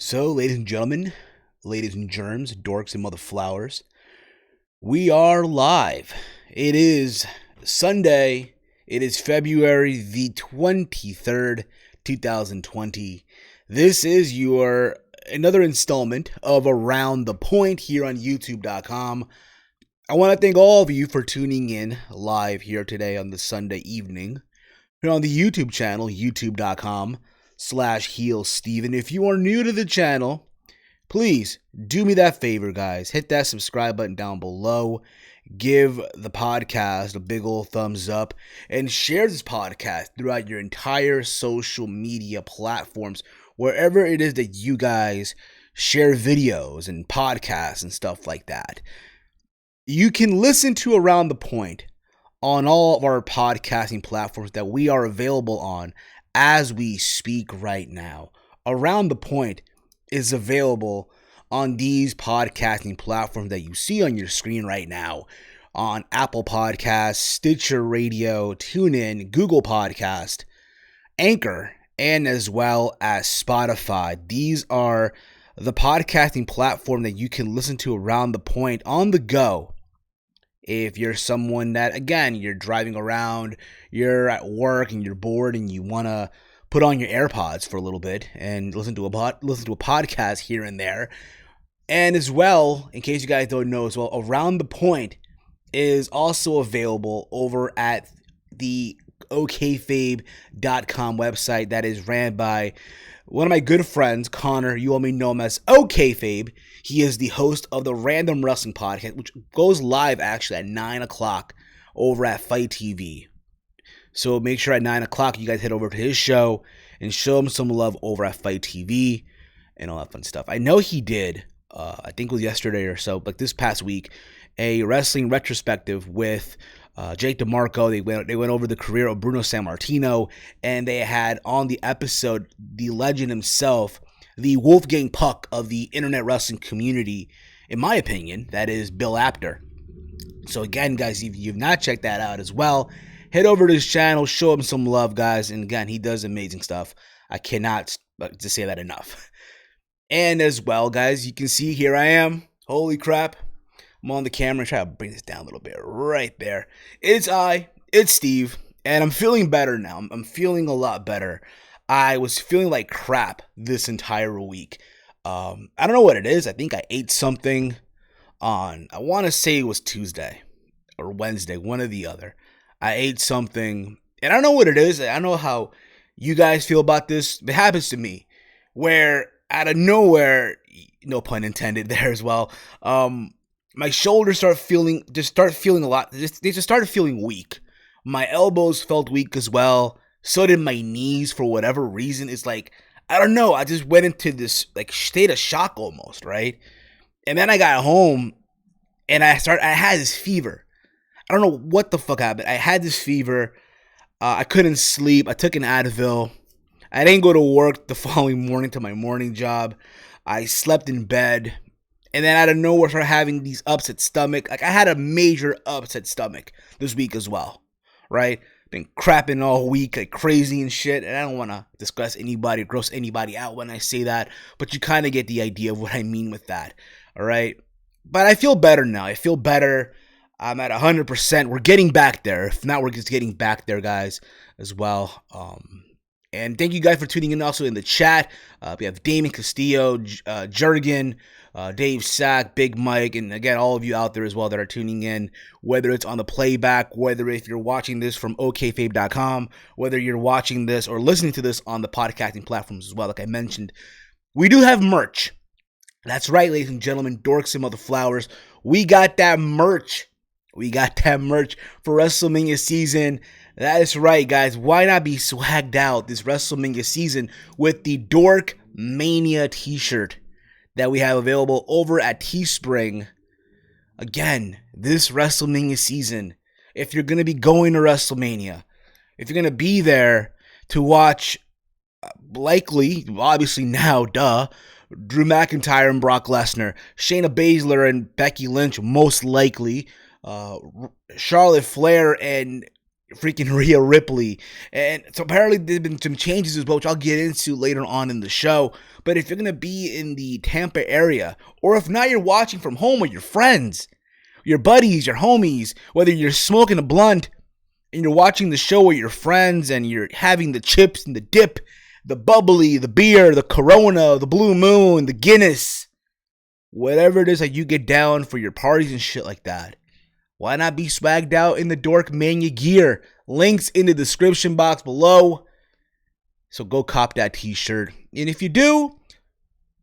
So, ladies and gentlemen, ladies and germs, dorks and motherflowers, we are live. It is Sunday. It is February the 23rd, 2020. This is your another installment of Around the Point here on YouTube.com. I want to thank all of you for tuning in live here today on the Sunday evening. Here on the YouTube channel, youtube.com/HeelSteven. If you are new to the channel, please do me that favor, guys. Hit that subscribe button down below. Give the podcast a big old thumbs up. And share this podcast throughout your entire social media platforms. Wherever it is that you guys share videos and podcasts and stuff like that. You can listen to Around the Point on all of our podcasting platforms that we are available on as we speak right now. Around the Point is available on these podcasting platforms that you see on your screen right now, on Apple Podcasts, Stitcher Radio, TuneIn, Google Podcast, Anchor, and as well as Spotify. These are the podcasting platform that you can listen to Around the Point on the go. If you're someone that, again, you're driving around, you're at work and you're bored and you want to put on your AirPods for a little bit and listen to a podcast here and there. And as well, in case you guys don't know as well, Around the Point is also available over at the okfabe.com website that is ran by one of my good friends, Connor. You all may know him as OKFabe. He is the host of the Random Wrestling Podcast, which goes live actually at 9 o'clock over at Fight TV. So make sure at 9 o'clock you guys head over to his show and show him some love over at Fight TV and all that fun stuff. I know he did, I think it was yesterday or so, like this past week, a wrestling retrospective with Jake DeMarco. They went over the career of Bruno Sammartino, and they had on the episode the legend himself, the Wolfgang Puck of the internet wrestling community, in my opinion, that is Bill Apter. So again, guys, if you've not checked that out as well, head over to his channel, show him some love, guys. And again, he does amazing stuff. I cannot just say that enough. And as well, guys, you can see here I am. Holy crap. I'm on the camera. Try to bring this down a little bit. Right there. It's Steve. And I'm feeling better now. I'm feeling a lot better. I was feeling like crap this entire week. I don't know what it is. I think I ate something on, I want to say it was Tuesday or Wednesday, one or the other. I ate something, and I don't know what it is. I don't know how you guys feel about this. It happens to me, where out of nowhere, no pun intended there as well, my shoulders start feeling a lot. They just started feeling weak. My elbows felt weak as well. So did my knees for whatever reason. It's like, I don't know. I just went into this like state of shock almost, right? And then I got home and I had this fever. I don't know what the fuck happened. I had this fever. I couldn't sleep. I took an Advil. I didn't go to work the following morning to my morning job. I slept in bed. And then out of nowhere, started having these upset stomach. Like, I had a major upset stomach this week as well, right? Been crapping all week like crazy and shit. And I don't want to discuss anybody or gross anybody out when I say that. But you kind of get the idea of what I mean with that, all right? But I feel better now. I feel better. I'm at 100%. We're getting back there. If not, we're just getting back there, guys, as well. And thank you guys for tuning in also in the chat. We have Damon Castillo, Jurgen, Dave Sack, Big Mike, and again, all of you out there as well that are tuning in, whether it's on the playback, whether if you're watching this from okfabe.com, whether you're watching this or listening to this on the podcasting platforms as well, like I mentioned. We do have merch. That's right, ladies and gentlemen, dorks and motherflowers. We got that merch. We got that merch for WrestleMania season. That is right, guys. Why not be swagged out this WrestleMania season with the DorkMania T-Shirt that we have available over at Teespring? Again, this WrestleMania season, if you're going to be going to WrestleMania, if you're going to be there to watch, likely, obviously now, Drew McIntyre and Brock Lesnar, Shayna Baszler and Becky Lynch, most likely, Charlotte Flair and freaking Rhea Ripley. And so apparently there's been some changes as well, which I'll get into later on in the show. But if you're going to be in the Tampa area, or if not, you're watching from home with your friends, your buddies, your homies, whether you're smoking a blunt and you're watching the show with your friends and you're having the chips and the dip, the bubbly, the beer, the Corona, the Blue Moon, the Guinness, whatever it is that you get down for your parties and shit like that, why not be swagged out in the DorkMania gear? Links in the description box below. So go cop that T-shirt. And if you do,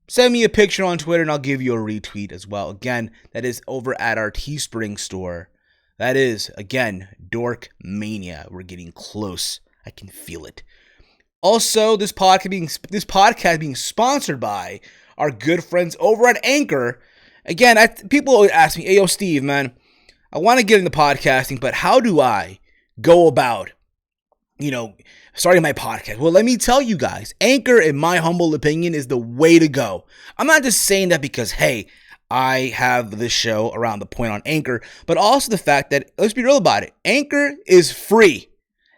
send me a picture on Twitter and I'll give you a retweet as well. Again, that is over at our Teespring store. That is, again, DorkMania. We're getting close. I can feel it. Also, this podcast being sponsored by our good friends over at Anchor. Again, people always ask me, hey, yo, Steve, man, I want to get into podcasting, but how do I go about, starting my podcast? Well, let me tell you guys, Anchor, in my humble opinion, is the way to go. I'm not just saying that because, hey, I have this show Around the Point on Anchor, but also the fact that, let's be real about it, Anchor is free.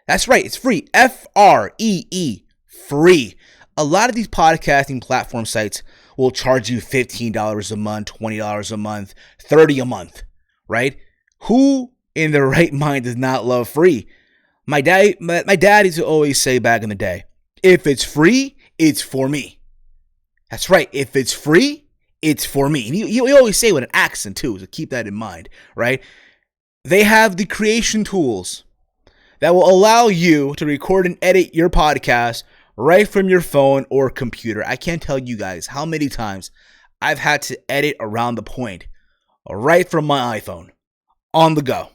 That's right, it's free. Free. Free. A lot of these podcasting platform sites will charge you $15 a month, $20 a month, $30 a month, right? Who in their right mind does not love free? My dad used to always say back in the day, if it's free, it's for me. That's right. If it's free, it's for me. And he always say with an accent too, so keep that in mind, right? They have the creation tools that will allow you to record and edit your podcast right from your phone or computer. I can't tell you guys how many times I've had to edit Around the Point right from my iPhone on the go.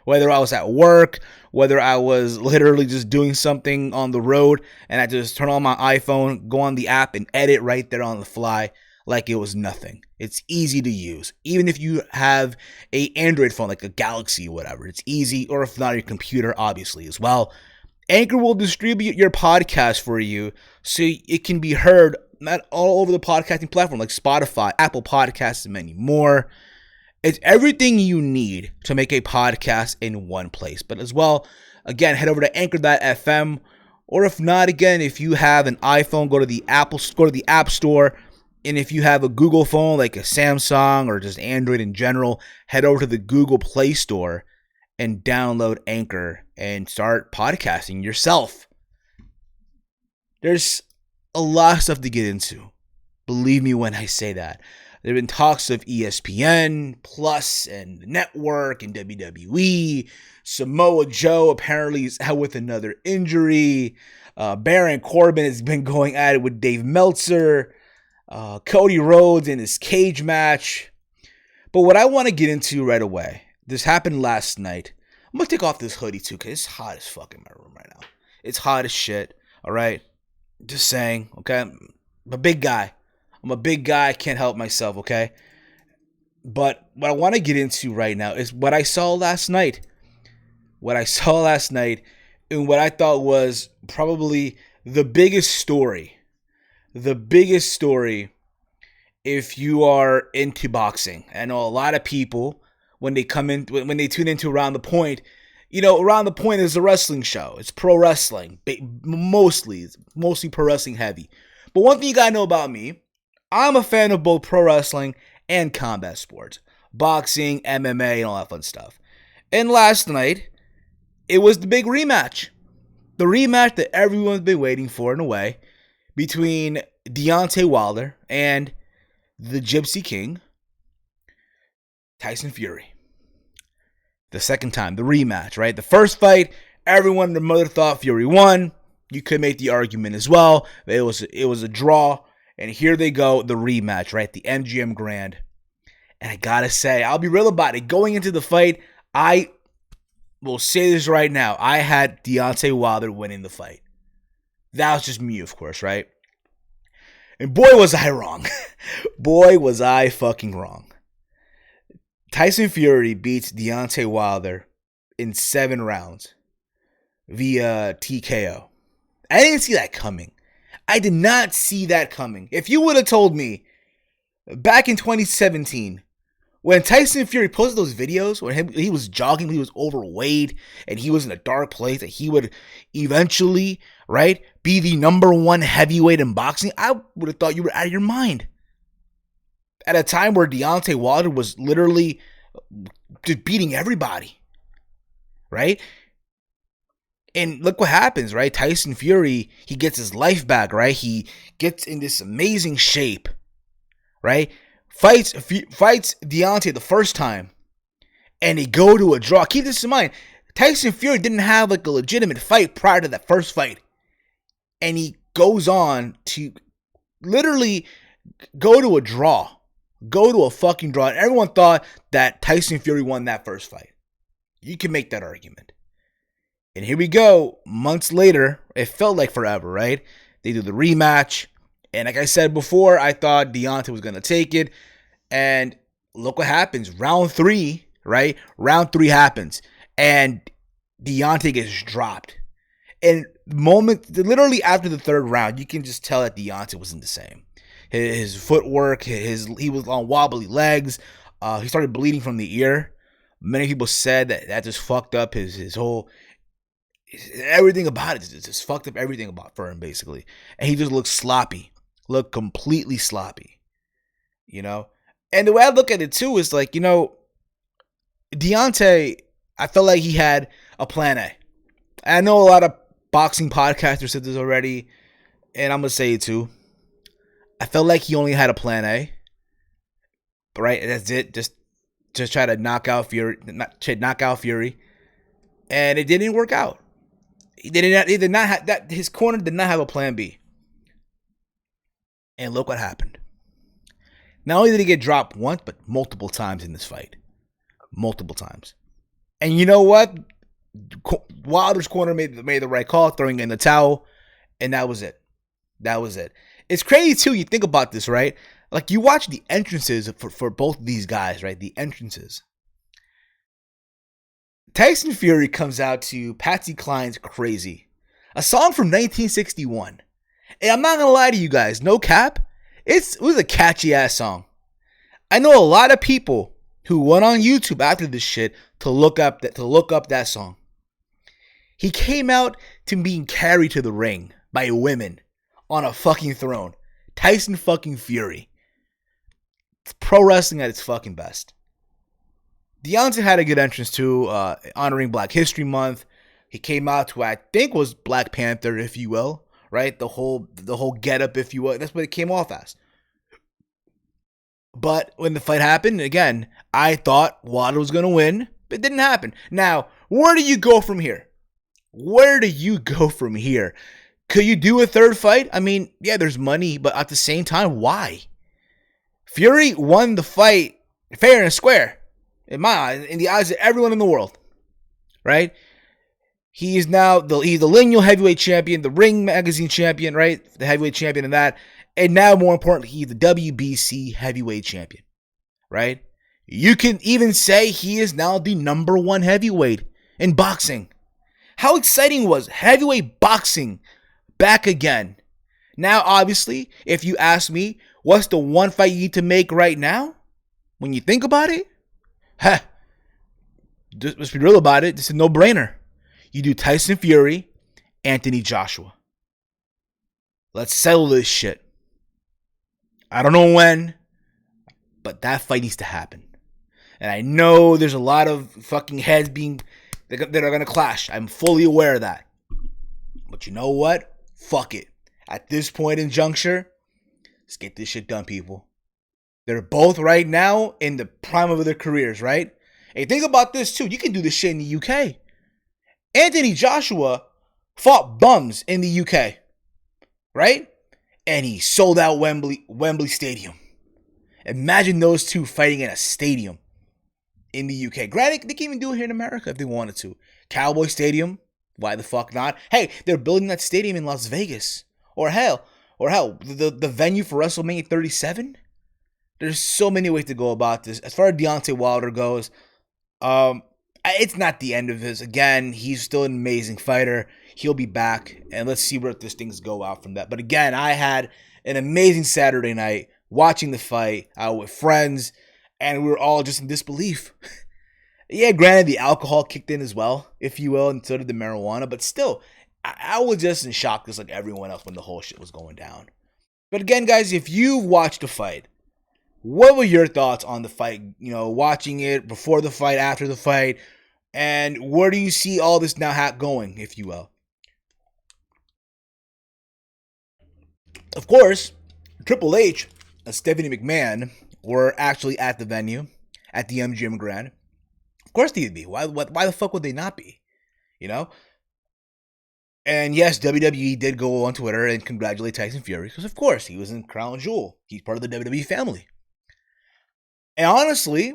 Whether I was at work, whether I was literally just doing something on the road and I just turn on my iPhone, go on the app and edit right there on the fly like it was nothing. It's easy to use. Even if you have a Android phone like a Galaxy or whatever, it's easy, or if not your computer, obviously as well. Anchor will distribute your podcast for you so it can be heard all over the podcasting platform like Spotify, Apple Podcasts, and many more. It's everything you need to make a podcast in one place. But as well, again, head over to anchor.fm, or if not, again, if you have an iPhone, go to the App Store. And if you have a Google phone like a Samsung or just Android in general, head over to the Google Play Store and download Anchor and start podcasting yourself. There's a lot of stuff to get into. Believe me when I say that. There have been talks of ESPN Plus and the network and WWE. Samoa Joe apparently is out with another injury. Baron Corbin has been going at it with Dave Meltzer. Cody Rhodes in his cage match. But what I want to get into right away, this happened last night. I'm going to take off this hoodie too because it's hot as fuck in my room right now. It's hot as shit, all right? Just saying, okay? I'm a big guy. I can't help myself, okay? But what I want to get into right now is what I saw last night. And what I thought was probably the biggest story. The biggest story if you are into boxing. I know a lot of people, when they tune into Around the Point, Around the Point is a wrestling show. It's pro wrestling. It's mostly pro wrestling heavy. But one thing you got to know about me, I'm a fan of both pro wrestling and combat sports. Boxing, MMA, and all that fun stuff. And last night, it was the big rematch. The rematch that everyone's been waiting for in a way between Deontay Wilder and the Gypsy King, Tyson Fury. The second time, the rematch, right? The first fight, everyone and their mother thought Fury won. You could make the argument as well. It was a draw. And here they go, the rematch, right? The MGM Grand. And I gotta say, I'll be real about it. Going into the fight, I will say this right now. I had Deontay Wilder winning the fight. That was just me, of course, right? And boy, was I wrong. Boy, was I fucking wrong. Tyson Fury beats Deontay Wilder in 7 rounds via TKO. I didn't see that coming. I did not see that coming. If you would have told me back in 2017 When Tyson Fury posted those videos, when he was jogging, he was overweight, and he was in a dark place, that he would eventually, right, be the #1 heavyweight in boxing, I would have thought you were out of your mind. At a time where Deontay Wilder was literally just beating everybody, right? And look what happens, right? Tyson Fury, he gets his life back, right? He gets in this amazing shape, right? Fights Deontay the first time, and they go to a draw. Keep this in mind. Tyson Fury didn't have like a legitimate fight prior to that first fight. And he goes on to literally go to a draw. Go to a fucking draw. And everyone thought that Tyson Fury won that first fight. You can make that argument. And here we go. Months later, it felt like forever, right? They do the rematch. And like I said before, I thought Deontay was going to take it. And look what happens. Round 3, right? Round 3 happens. And Deontay gets dropped. And literally after the third round, you can just tell that Deontay wasn't the same. His footwork, he was on wobbly legs. He started bleeding from the ear. Many people said that just fucked up his whole... everything about it. It just fucked up everything for him, basically. And he just looked sloppy. Looked completely sloppy. You know? And the way I look at it, too, is like, you know, Deontay, I felt like he had a plan A. I know a lot of boxing podcasters said this already, and I'm going to say it, too. I felt like he only had a plan A. Right? That's it. Just try to knock out Fury. And it didn't work out. He did not have that. His corner did not have a plan B. And look what happened. Not only did he get dropped once, but multiple times in this fight. Multiple times. And you know what? Wilder's corner made the right call, throwing in the towel. And that was it. That was it. It's crazy, too. You think about this, right? Like, you watch the entrances for both of these guys, right? The entrances. Tyson Fury comes out to Patsy Cline's Crazy, a song from 1961. And I'm not going to lie to you guys, no cap, it was a catchy ass song. I know a lot of people who went on YouTube after this shit to look up that song. He came out to being carried to the ring by women on a fucking throne. Tyson fucking Fury. It's pro wrestling at its fucking best. Deontay had a good entrance too, honoring Black History Month. He came out to, I think, was Black Panther, if you will, right? The whole getup, if you will. That's what it came off as. But when the fight happened, again, I thought Wilder was going to win, but it didn't happen. Now, where do you go from here? Where do you go from here? Could you do a third fight? I mean, yeah, there's money, but at the same time, why? Fury won the fight fair and square. In my eyes, in the eyes of everyone in the world, right? He is now he's the lineal heavyweight champion, the Ring Magazine champion, right? The heavyweight champion in that. And now, more importantly, he's the WBC heavyweight champion, right? You can even say he is now the #1 heavyweight in boxing. How exciting was heavyweight boxing back again? Now, obviously, if you ask me, what's the one fight you need to make right now? When you think about it, let's be real about it. This is a no-brainer. You do Tyson Fury, Anthony Joshua. Let's settle this shit. I don't know when, but that fight needs to happen. And I know there's a lot of fucking heads that are going to clash. I'm fully aware of that. But you know what? Fuck it. At this point in juncture, let's get this shit done, people. They're both right now in the prime of their careers, right? Hey, think about this too. You can do this shit in the UK. Anthony Joshua fought bums in the UK, right? And he sold out Wembley Stadium. Imagine those two fighting in a stadium in the UK. Granted, they can even do it here in America if they wanted to. Cowboy Stadium, why the fuck not? Hey, they're building that stadium in Las Vegas. Or hell, the venue for WrestleMania 37. There's so many ways to go about this. As far as Deontay Wilder goes, it's not the end of this. Again, he's still an amazing fighter. He'll be back, and let's see where this things go out from that. But again, I had an amazing Saturday night watching the fight with friends, and we were all just in disbelief. Yeah, granted, the alcohol kicked in as well, if you will, and so did the marijuana, but still, I was just in shock just like everyone else when the whole shit was going down. But again, guys, if you've watched the fight, what were your thoughts on the fight? You know, watching it before the fight, after the fight, and where do you see all this now going, if you will? Of course, Triple H and Stephanie McMahon were actually at the venue, at the MGM Grand. Of course they'd be. Why the fuck would they not be? You know? And yes, WWE did go on Twitter and congratulate Tyson Fury, because of course, he was in Crown Jewel. He's part of the WWE family. And honestly,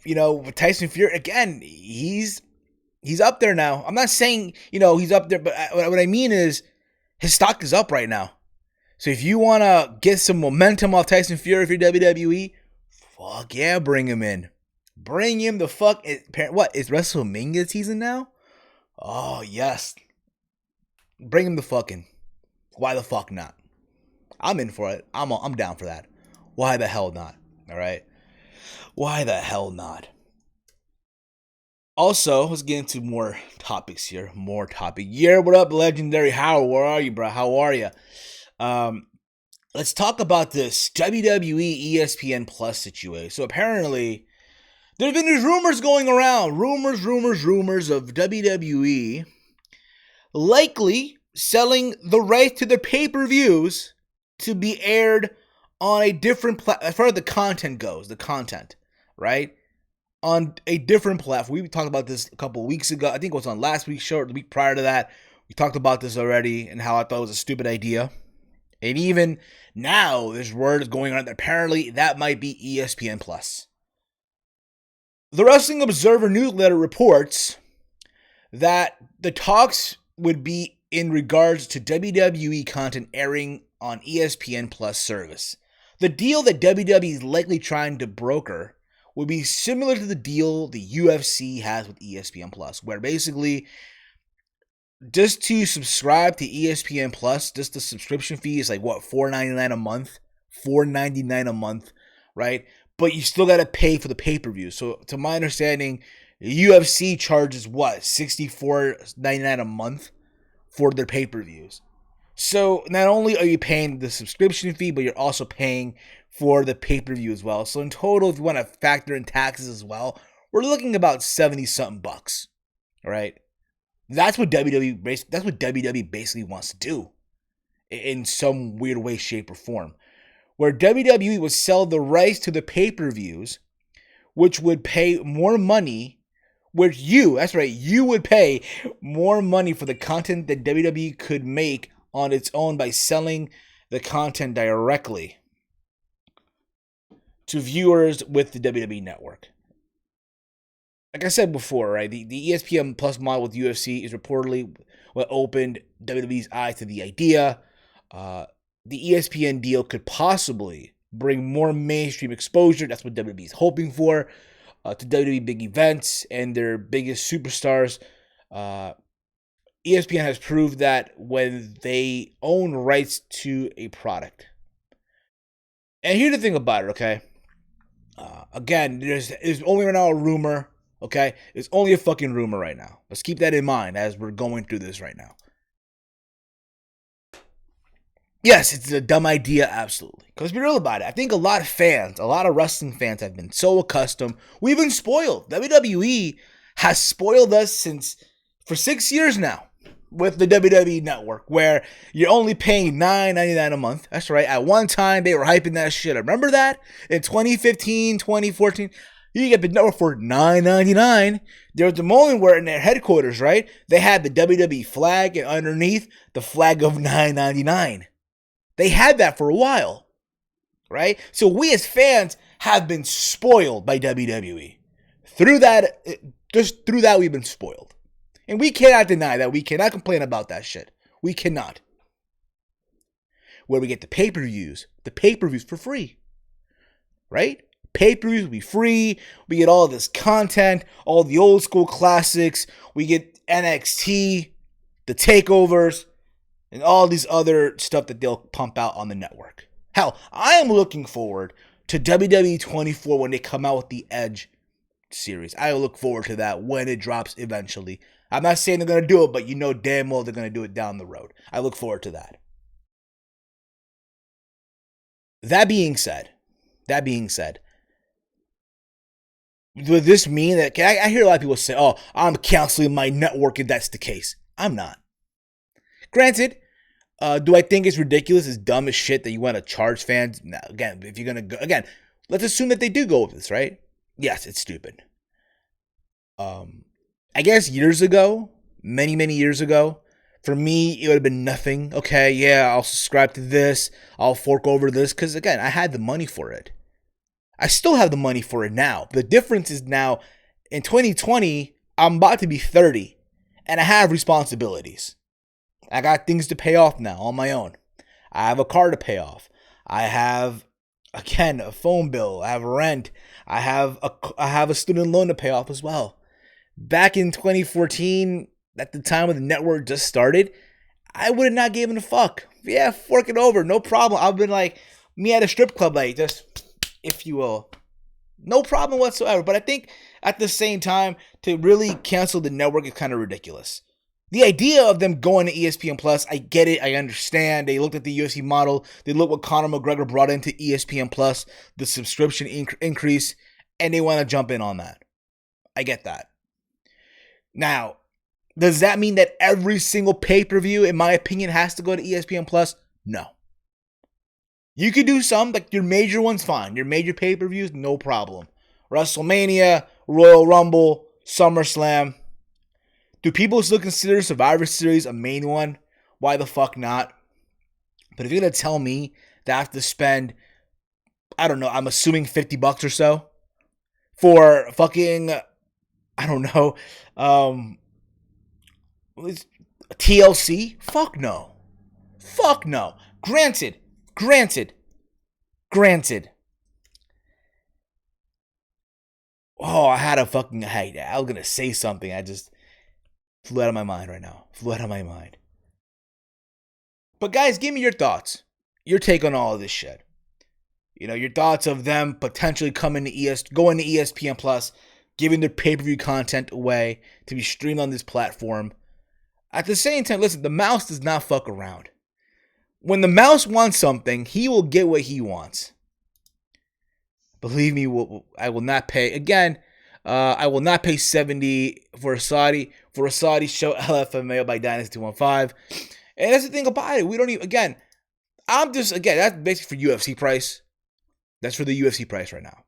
you know, with Tyson Fury, again, he's up there now. I'm not saying, you know, he's up there, but what I mean is his stock is up right now. So if you want to get some momentum off Tyson Fury for WWE, fuck yeah, bring him in. Bring him the fuck. What, is WrestleMania season now? Oh, yes. Bring him the fucking. Why the fuck not? I'm in for it. I'm down for that. Why the hell not? All right? Why the hell not? Also, let's get into more topics here. More topic. Yeah, what up, Legendary How? Where are you, bro? How are you? Let's talk about this WWE ESPN Plus situation. So apparently, there's been these rumors going around. Rumors of WWE likely selling the right to the pay-per-views to be aired on a different platform. As far as the content goes, right? On a different platform. We talked about this a couple of weeks ago. I think it was on last week's show or the week prior to that. We talked about this already and how I thought it was a stupid idea. And even now, there's word going on that apparently that might be ESPN Plus. The Wrestling Observer newsletter reports that the talks would be in regards to WWE content airing on ESPN Plus service. The deal that WWE is likely trying to broker would be similar to the deal the UFC has with ESPN Plus, where basically just to subscribe to ESPN Plus, just the subscription fee is like what, $4.99 a month, $4.99 a month, right? But you still got to pay for the pay-per-view. So to my understanding, UFC charges what, $64.99 a month for their pay-per-views. So not only are you paying the subscription fee, but you're also paying for the pay-per-view as well. So in total, if you want to factor in taxes as well, we're looking about 70-something bucks. All right. That's what WWE basically wants to do in some weird way, shape, or form. Where WWE would sell the rights to the pay-per-views, which would pay more money, you would pay more money for the content that WWE could make on its own by selling the content directly to viewers with the WWE network. Like I said before, right, the ESPN Plus model with UFC is reportedly what opened WWE's eyes to the idea. The ESPN deal could possibly bring more mainstream exposure. That's what WWE is hoping for, to WWE big events and their biggest superstars. ESPN has proved that when they own rights to a product. And here's the thing about it, okay? Again, there's only right now a rumor, okay? It's only a fucking rumor right now. Let's keep that in mind as we're going through this right now. Yes, it's a dumb idea, absolutely. Because be real about it. I think a lot of wrestling fans have been so accustomed. We've been spoiled. WWE has spoiled us for 6 years now with the WWE network, where you're only paying $9.99 a month. That's right. At one time, they were hyping that shit. I remember that in 2015, 2014. You get the network for $9.99. There was a moment where in their headquarters, right, they had the WWE flag and underneath the flag of $9.99. They had that for a while, right? So we as fans have been spoiled by WWE. Through that, we've been spoiled. And we cannot deny that. We cannot complain about that shit. We cannot. Where we get the pay-per-views for free, right? Pay-per-views will be free. We get all this content, all the old school classics. We get NXT, the takeovers, and all these other stuff that they'll pump out on the network. Hell, I am looking forward to WWE 24 when they come out with the Edge series. I look forward to that when it drops eventually. I'm not saying they're going to do it, but you know damn well they're going to do it down the road. I look forward to that. That being said, would this mean that, I hear a lot of people say, oh, I'm canceling my network if that's the case. I'm not. Granted, do I think it's ridiculous, it's dumb as shit that you want to charge fans? No, again, if you're going to go, again, let's assume that they do go with this, right? Yes, it's stupid. I guess years ago, many years ago, for me, it would have been nothing. Okay, yeah, I'll subscribe to this. I'll fork over this. Because, again, I had the money for it. I still have the money for it now. The difference is now, in 2020, I'm about to be 30. And I have responsibilities. I got things to pay off now on my own. I have a car to pay off. I have, again, a phone bill. I have rent. I have a student loan to pay off as well. Back in 2014, at the time when the network just started, I would have not given a fuck. Yeah, fork it over, no problem. I've been like me at a strip club, like just, if you will, no problem whatsoever. But I think at the same time, to really cancel the network is kind of ridiculous. The idea of them going to ESPN Plus, I get it, I understand. They looked at the UFC model, they looked what Conor McGregor brought into ESPN Plus, the subscription increase, and they want to jump in on that. I get that. Now, does that mean that every single pay-per-view, in my opinion, has to go to ESPN Plus? No. You could do some, like your major ones, fine. Your major pay-per-views, no problem. WrestleMania, Royal Rumble, SummerSlam. Do people still consider Survivor Series a main one? Why the fuck not? But if you're going to tell me that I have to spend, I don't know, I'm assuming $50 or so for fucking, I don't know, TLC? Fuck no. Fuck no. Granted. Oh, I had a fucking hate. I was gonna say something. I just flew out of my mind right now. But guys, give me your thoughts. Your take on all of this shit. You know, your thoughts of them potentially going to ESPN Plus, giving their pay-per-view content away to be streamed on this platform. At the same time, listen, the mouse does not fuck around. When the mouse wants something, he will get what he wants. Believe me, I will not pay. Again, I will not pay $70 for a Saudi show, LFMAO by Dynasty 215. And that's the thing about it. We don't even, again, that's basically for UFC price. That's for the UFC price right now.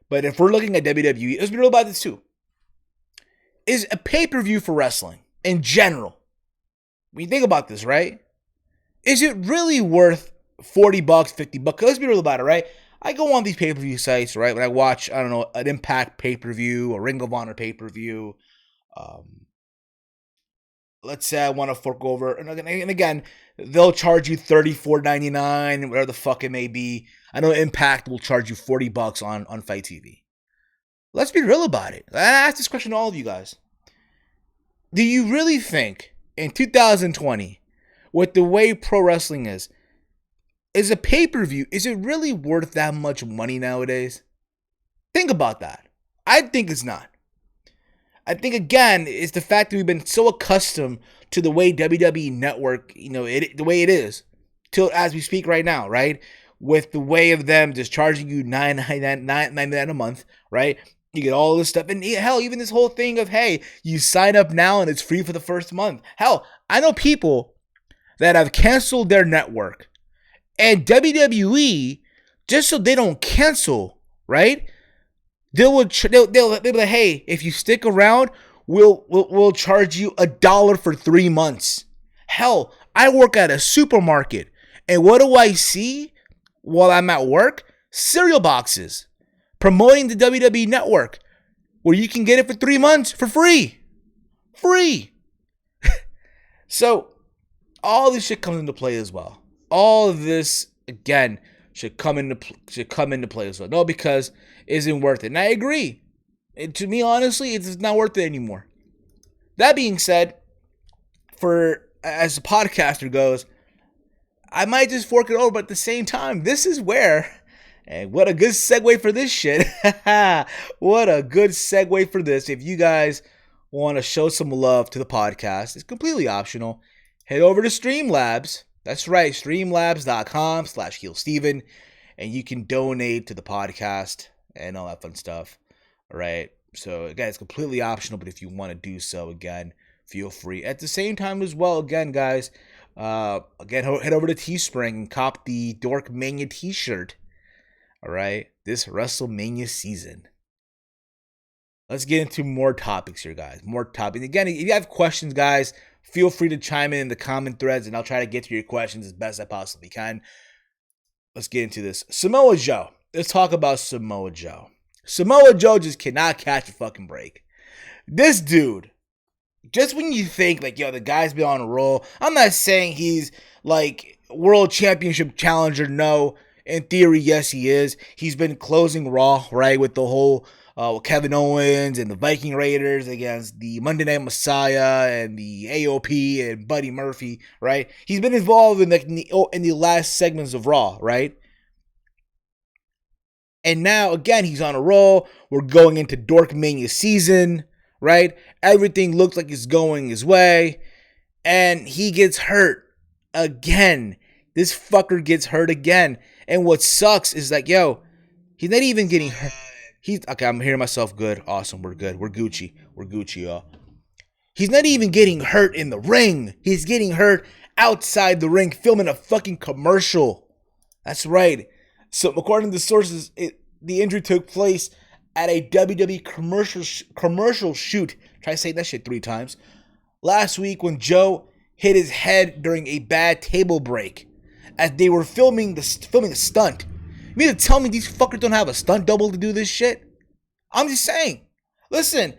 But if we're looking at WWE, let's be real about this too. Is a pay-per-view for wrestling in general, when you think about this, right? Is it really worth $40, $50? Let's be real about it, right? I go on these pay-per-view sites, right? When I watch, I don't know, an Impact pay-per-view, a Ring of Honor pay-per-view. Let's say I want to fork over, and again, they'll charge you $34.99, whatever the fuck it may be. I know Impact will charge you $40 on Fight TV. Let's be real about it. I ask this question to all of you guys. Do you really think in 2020, with the way pro wrestling is a pay-per-view, is it really worth that much money nowadays? Think about that. I think it's not. I think, again, it's the fact that we've been so accustomed to the way WWE Network, the way it is, till as we speak right now, right? With the way of them just charging you $9.99 a month, right? You get all this stuff. And hell, even this whole thing of, hey, you sign up now and it's free for the first month. Hell, I know people that have canceled their network. And WWE, just so they don't cancel, right? They'll be like, hey, if you stick around, we'll charge you $1 for 3 months. Hell, I work at a supermarket, and what do I see while I'm at work? Cereal boxes promoting the WWE Network, where you can get it for 3 months for free. So all this shit comes into play as well. All of this, again, should come into play as well. No, because it isn't worth it. And I agree. To me, honestly, it's not worth it anymore. That being said, as a podcaster goes, I might just fork it over, but at the same time, this is where, And what a good segue for this shit. What a good segue for this. If you guys want to show some love to the podcast, it's completely optional. Head over to Streamlabs. That's right, streamlabs.com/HeelSteven. And you can donate to the podcast and all that fun stuff. All right. So, again, it's completely optional, but if you want to do so, again, feel free. At the same time as well, again, guys, head over to Teespring and cop the DorkMania T-Shirt. All right, this WrestleMania season. Let's get into more topics here, guys. More topics. Again, if you have questions, guys, feel free to chime in the comment threads, and I'll try to get to your questions as best I possibly can. Let's get into this. Samoa Joe. Let's talk about Samoa Joe. Samoa Joe just cannot catch a fucking break. This dude, just when you think, like, yo, the guy's been on a roll. I'm not saying he's, like, world championship challenger. No. In theory, yes, he is. He's been closing Raw, right, with the whole Kevin Owens and the Viking Raiders against the Monday Night Messiah and the AOP and Buddy Murphy, right? He's been involved in the last segments of Raw, right? And now, again, he's on a roll. We're going into DorkMania season, right? Everything looks like it's going his way. And he gets hurt again. This fucker gets hurt again. And what sucks is like, yo, he's not even getting hurt. Okay, I'm hearing myself good. Awesome, we're good. We're Gucci. We're Gucci, y'all. He's not even getting hurt in the ring. He's getting hurt outside the ring, filming a fucking commercial. That's right. So, according to sources, the injury took place at a WWE commercial shoot. Try to say that shit 3 times. Last week when Joe hit his head during a bad table break as they were filming a stunt. You mean to tell me these fuckers don't have a stunt double to do this shit? I'm just saying. Listen,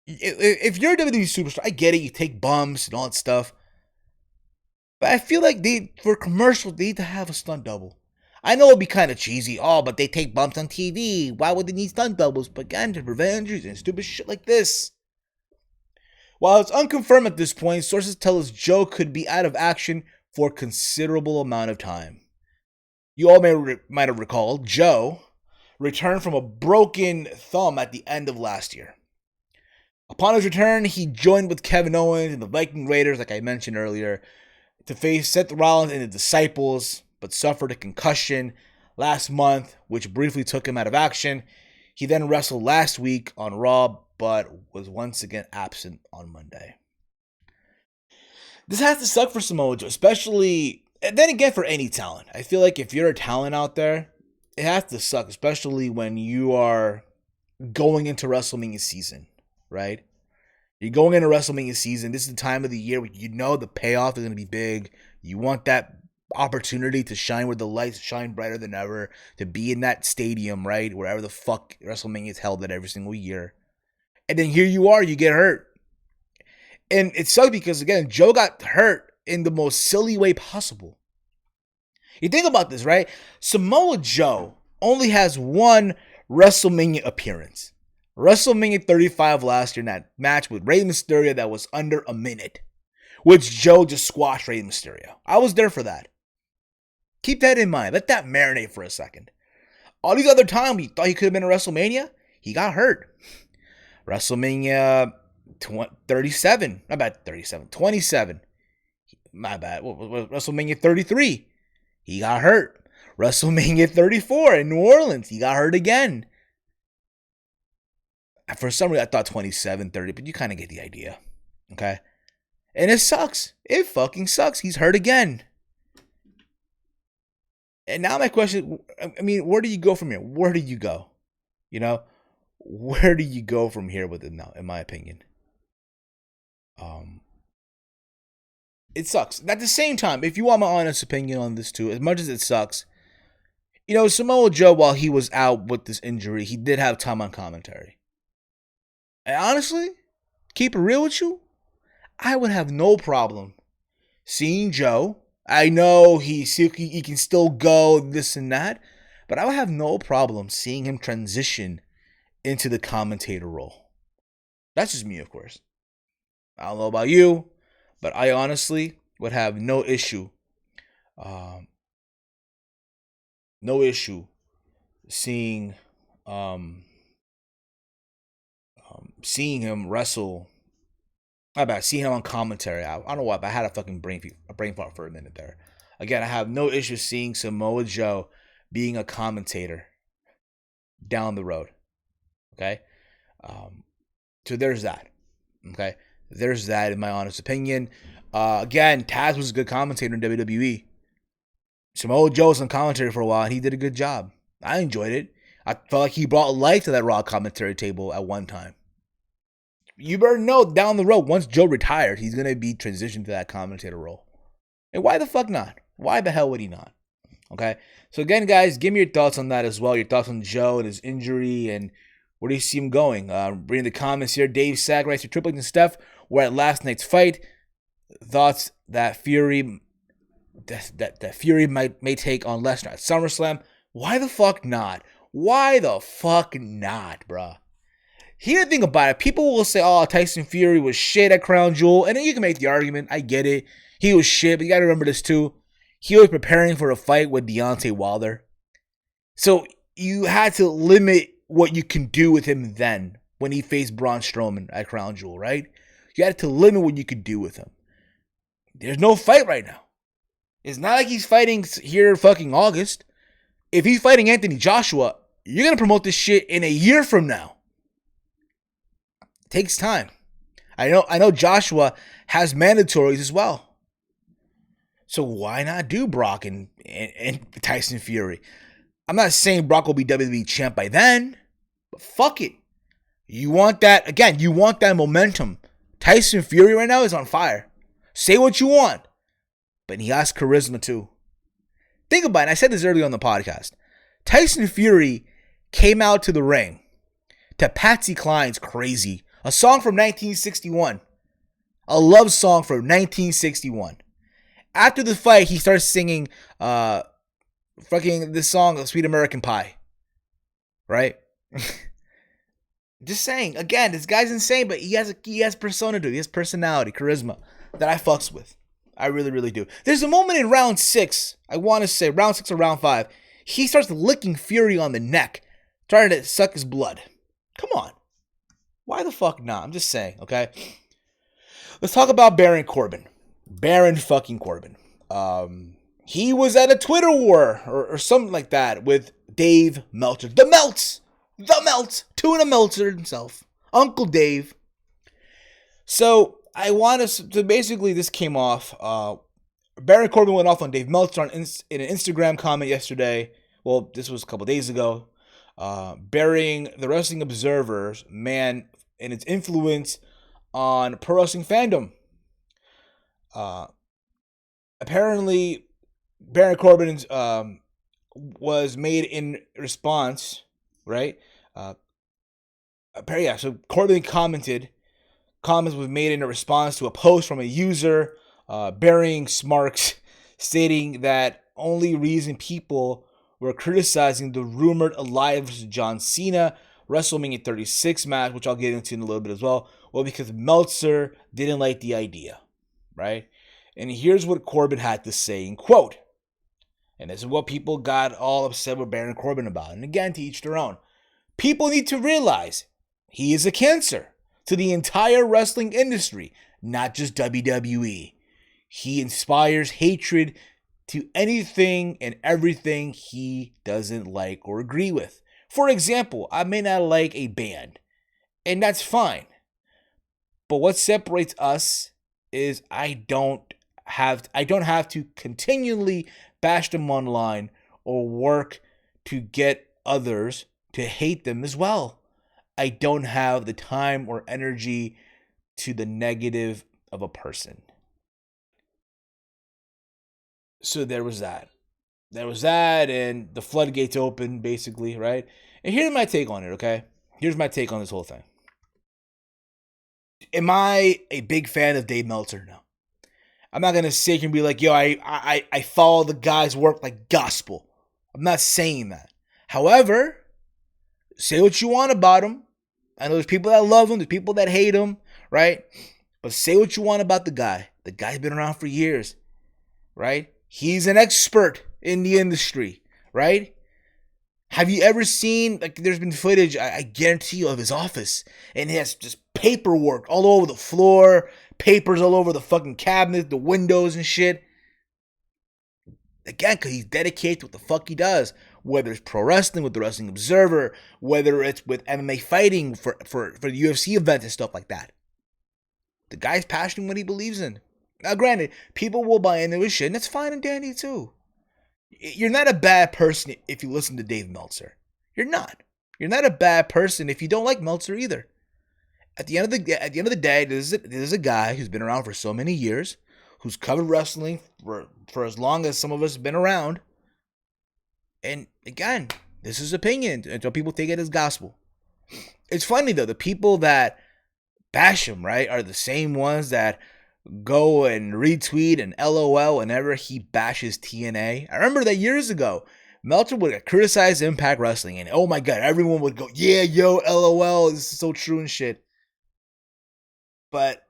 if you're a WWE superstar, I get it. You take bumps and all that stuff. But I feel like for commercials, they need to have a stunt double. I know it'd be kind of cheesy. Oh, but they take bumps on TV. Why would they need stunt doubles? But again, to prevent injuries and stupid shit like this. While it's unconfirmed at this point, sources tell us Joe could be out of action for a considerable amount of time. You all might have recalled, Joe returned from a broken thumb at the end of last year. Upon his return, he joined with Kevin Owens and the Viking Raiders, like I mentioned earlier, to face Seth Rollins and the Disciples, but suffered a concussion last month, which briefly took him out of action. He then wrestled last week on Raw, but was once again absent on Monday. This has to suck for Samoa Joe, especially, and then again for any talent. I feel like if you're a talent out there, it has to suck, especially when you are going into WrestleMania season, right? You're going into WrestleMania season. This is the time of the year where you know the payoff is going to be big. You want that opportunity to shine where the lights shine brighter than ever, to be in that stadium, right? Wherever the fuck WrestleMania is held at every single year. And then here you are, you get hurt. And it sucks because, again, Joe got hurt in the most silly way possible. You think about this, right? Samoa Joe only has one WrestleMania appearance. WrestleMania 35 last year in that match with Rey Mysterio that was under a minute, which Joe just squashed Rey Mysterio. I was there for that. Keep that in mind. Let that marinate for a second. All these other times you thought he could have been at WrestleMania, he got hurt. WrestleMania 37. My bad, 37. 27. My bad. WrestleMania 33. He got hurt. WrestleMania 34 in New Orleans. He got hurt again. For some reason, I thought 27, 30, but you kind of get the idea. Okay? And it sucks. It fucking sucks. He's hurt again. And now my question, I mean, where do you go from here? Where do you go? You know? Where do you go from here with it now, in my opinion? It sucks. At the same time, if you want my honest opinion on this too, as much as it sucks, you know, Samoa Joe, while he was out with this injury, he did have time on commentary. And honestly, keep it real with you, I would have no problem seeing Joe. I know he can still go this and that, but I would have no problem seeing him transition into the commentator role. That's just me, of course. I don't know about you, but I honestly would have no issue no issue seeing seeing him wrestle. How about seeing him on commentary? I don't know why, but I had a fucking brain fart for a minute there. Again, I have no issue seeing Samoa Joe being a commentator down the road. Okay? So there's that. Okay? There's that, in my honest opinion. Again, Taz was a good commentator in WWE. Samoa Joe was on commentary for a while, and he did a good job. I enjoyed it. I felt like he brought life to that Raw commentary table at one time. You better know down the road, once Joe retired, he's going to be transitioned to that commentator role. And why the fuck not? Why the hell would he not? Okay? So again, guys, give me your thoughts on that as well. Your thoughts on Joe and his injury and where do you see him going? Reading the comments here. Dave Sack writes, Triple H and Steph were at last night's fight. Thoughts that Fury may take on Lesnar at SummerSlam. Why the fuck not? Why the fuck not, bruh? Here's the thing about it. People will say, oh, Tyson Fury was shit at Crown Jewel. And then you can make the argument. I get it. He was shit. But you got to remember this too. He was preparing for a fight with Deontay Wilder. So you had to limit what you can do with him then when he faced Braun Strowman at Crown Jewel, right? You had to limit what you could do with him. There's no fight right now. It's not like he's fighting here fucking August. If he's fighting Anthony Joshua, you're going to promote this shit in a year from now. Takes time. I know Joshua has mandatories as well. So why not do Brock and Tyson Fury? I'm not saying Brock will be WWE champ by then, but fuck it. You want that, again, you want that momentum. Tyson Fury right now is on fire. Say what you want, but he has charisma too. Think about it. I said this earlier on the podcast. Tyson Fury came out to the ring to Patsy Cline's Crazy, a song from 1961. A love song from 1961. After the fight, he starts singing fucking this song, Sweet American Pie. Right? Just saying. Again, this guy's insane, but he has persona to it. He has personality, charisma that I fucks with. I really, really do. There's a moment in round 6, I want to say, round 6 or round 5, he starts licking Fury on the neck, trying to suck his blood. Come on. Why the fuck not? I'm just saying, okay? Let's talk about Baron Corbin. Baron fucking Corbin. He was at a Twitter war or something like that with Dave Meltzer. The Melts. Tuna Meltzer himself. Uncle Dave. So I want us to basically, this came off. Baron Corbin went off on Dave Meltzer in an Instagram comment yesterday. Well, this was a couple days ago. Burying the Wrestling Observer's man and its influence on pro wrestling fandom. Apparently, Baron Corbin was made in response, right? So Corbin comments was made in a response to a post from a user burying Smarks, stating that only reason people were criticizing the rumored Elias vs. John Cena WrestleMania 36 match, which I'll get into in a little bit as well, because Meltzer didn't like the idea, right? And here's what Corbin had to say in quote. And this is what people got all upset with Baron Corbin about. And again, to each their own. People need to realize he is a cancer to the entire wrestling industry, not just WWE. He inspires hatred to anything and everything he doesn't like or agree with. For example, I may not like a band, and that's fine. But what separates us is I don't have to continually bash them online or work to get others to hate them as well. I don't have the time or energy to the negative of a person. So there was that. And the floodgates opened, basically, right? And here's my take on it, okay? Here's my take on this whole thing. Am I a big fan of Dave Meltzer? No. I'm not going to sit here and be like, yo, I follow the guy's work like gospel. I'm not saying that. However, say what you want about him. I know there's people that love him, there's people that hate him, right? But say what you want about the guy. The guy's been around for years, right? He's an expert in the industry, right? Have you ever seen, like, there's been footage, I guarantee you, of his office, and he has just paperwork all over the floor, papers all over the fucking cabinet, the windows and shit. Again, because he's dedicated to what the fuck he does. Whether it's pro wrestling with the Wrestling Observer, whether it's with MMA fighting for the UFC events and stuff like that. The guy's passionate in what he believes in. Now, granted, people will buy into his shit, and that's fine and dandy too. You're not a bad person if you listen to Dave Meltzer. You're not. You're not a bad person if you don't like Meltzer either. At the end of the day, this is a guy who's been around for so many years, who's covered wrestling for as long as some of us have been around. And again, this is opinion until people take it as gospel. It's funny though, the people that bash him, right, are the same ones that go and retweet and LOL whenever he bashes TNA. I remember that years ago, Meltzer would criticize Impact Wrestling, and oh my god, everyone would go, yeah, yo, LOL, this is so true and shit. But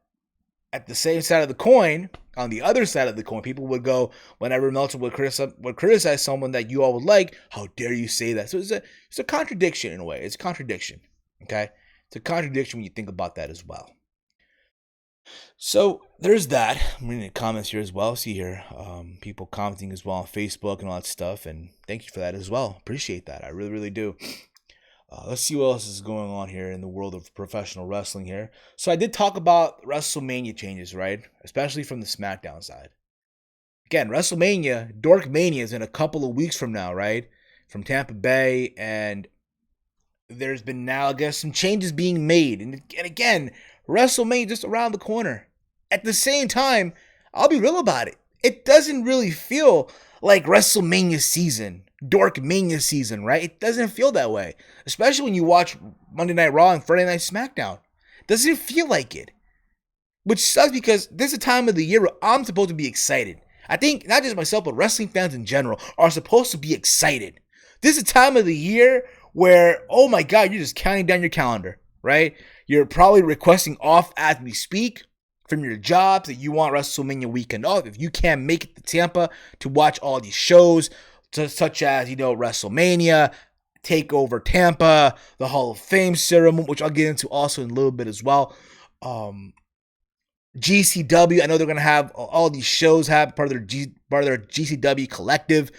at the same side of the coin, on the other side of the coin, people would go, whenever Meltzer would criticize someone that you all would like, how dare you say that? So it's a contradiction in a way. It's a contradiction, okay? It's a contradiction when you think about that as well. So there's that. I'm reading the comments here as well. See here, people commenting as well on Facebook and all that stuff. And thank you for that as well. Appreciate that. I really, really do. Let's see what else is going on here in the world of professional wrestling here. So I did talk about WrestleMania changes, right? Especially from the Smackdown side. Again, WrestleMania, DorkMania is in a couple of weeks from now, right? From Tampa Bay. And there's been now, I guess, some changes being made. And again, WrestleMania just around the corner. At the same time, I'll be real about it. It doesn't really feel like WrestleMania season, DorkMania season, right? It doesn't feel that way. Especially when you watch Monday Night Raw and Friday Night SmackDown. It doesn't feel like it. Which sucks because this is a time of the year where I'm supposed to be excited. I think not just myself, but wrestling fans in general are supposed to be excited. This is a time of the year where, oh my god, you're just counting down your calendar, right? You're probably requesting off as we speak from your jobs that you want WrestleMania weekend off. If you can't make it to Tampa to watch all these shows, such as, WrestleMania, TakeOver Tampa, the Hall of Fame ceremony, which I'll get into also in a little bit as well. GCW, I know they're going to have all these shows have part of their GCW collective,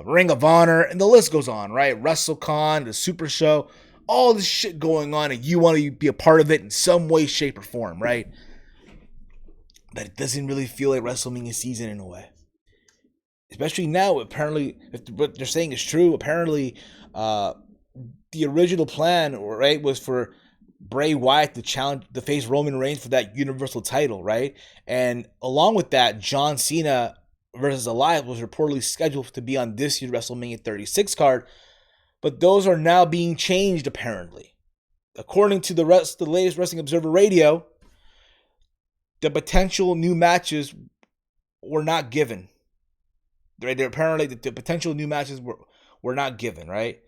Ring of Honor, and the list goes on, right? WrestleCon, the Super Show, all this shit going on, and you want to be a part of it in some way, shape, or form, right? But it doesn't really feel like WrestleMania season in a way. Especially now, apparently, if what they're saying is true, apparently the original plan, right, was for Bray Wyatt to face Roman Reigns for that Universal title, right? And along with that, John Cena versus Elias was reportedly scheduled to be on this year's WrestleMania 36 card, but those are now being changed apparently. According to the latest Wrestling Observer Radio, the potential new matches were not given. Right? Apparently, the potential new matches were not given, right?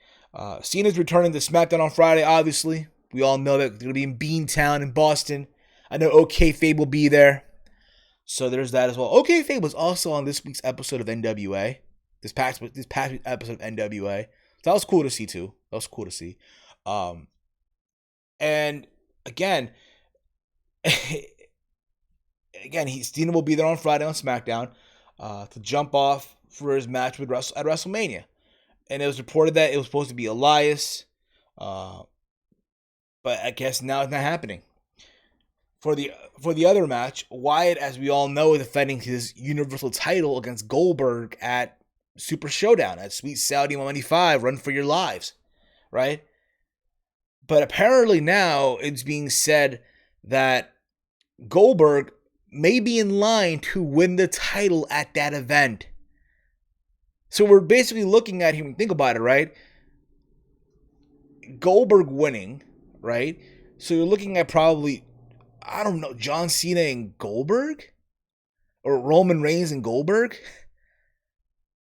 Cena's returning to SmackDown on Friday, obviously. We all know that they're going to be in Beantown in Boston. I know OK-Fabe will be there. So there's that as well. OK-Fabe was also on this week's episode of NWA. This past episode of NWA. So that was cool to see too. That was cool to see. And again, Cena will be there on Friday on SmackDown to jump off for his match at WrestleMania. And it was reported that it was supposed to be Elias. But I guess now it's not happening. For the other match, Wyatt, as we all know, is defending his Universal title against Goldberg at Super Showdown at Sweet Saudi 195, Run for Your Lives, right? But apparently now it's being said that Goldberg may be in line to win the title at that event. So we're basically looking at him, think about it, right? Goldberg winning, right? So you're looking at probably, I don't know, John Cena and Goldberg? Or Roman Reigns and Goldberg?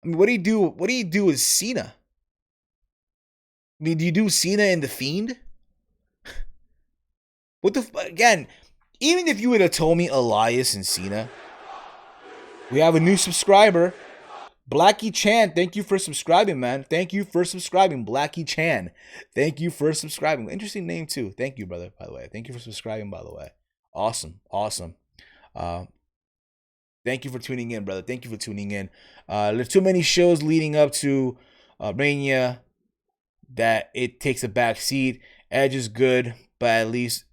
I mean, what do you do? What do you do with Cena? I mean, do you do Cena and The Fiend? Again, even if you would have told me Elias and Cena, we have a new subscriber. Blackie Chan, thank you for subscribing, man. Thank you for subscribing, Blackie Chan. Thank you for subscribing. Interesting name too. Thank you, brother. By the way, thank you for subscribing. By the way, awesome. Thank you for tuning in, brother. Thank you for tuning in. There's too many shows leading up to Mania that it takes a back seat. Edge is good, but at least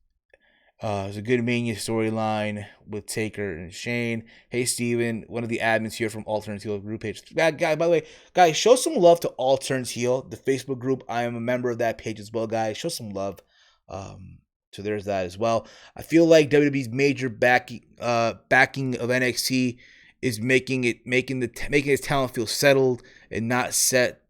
it's a good Mania storyline with Taker and Shane. Hey, Steven, one of the admins here from Alternate Heel group page. By the way, guys, show some love to Alternate Heel, the Facebook group. I am a member of that page as well, guys. Show some love. So there's that as well. I feel like WWE's major backing of NXT is making its talent feel settled and not set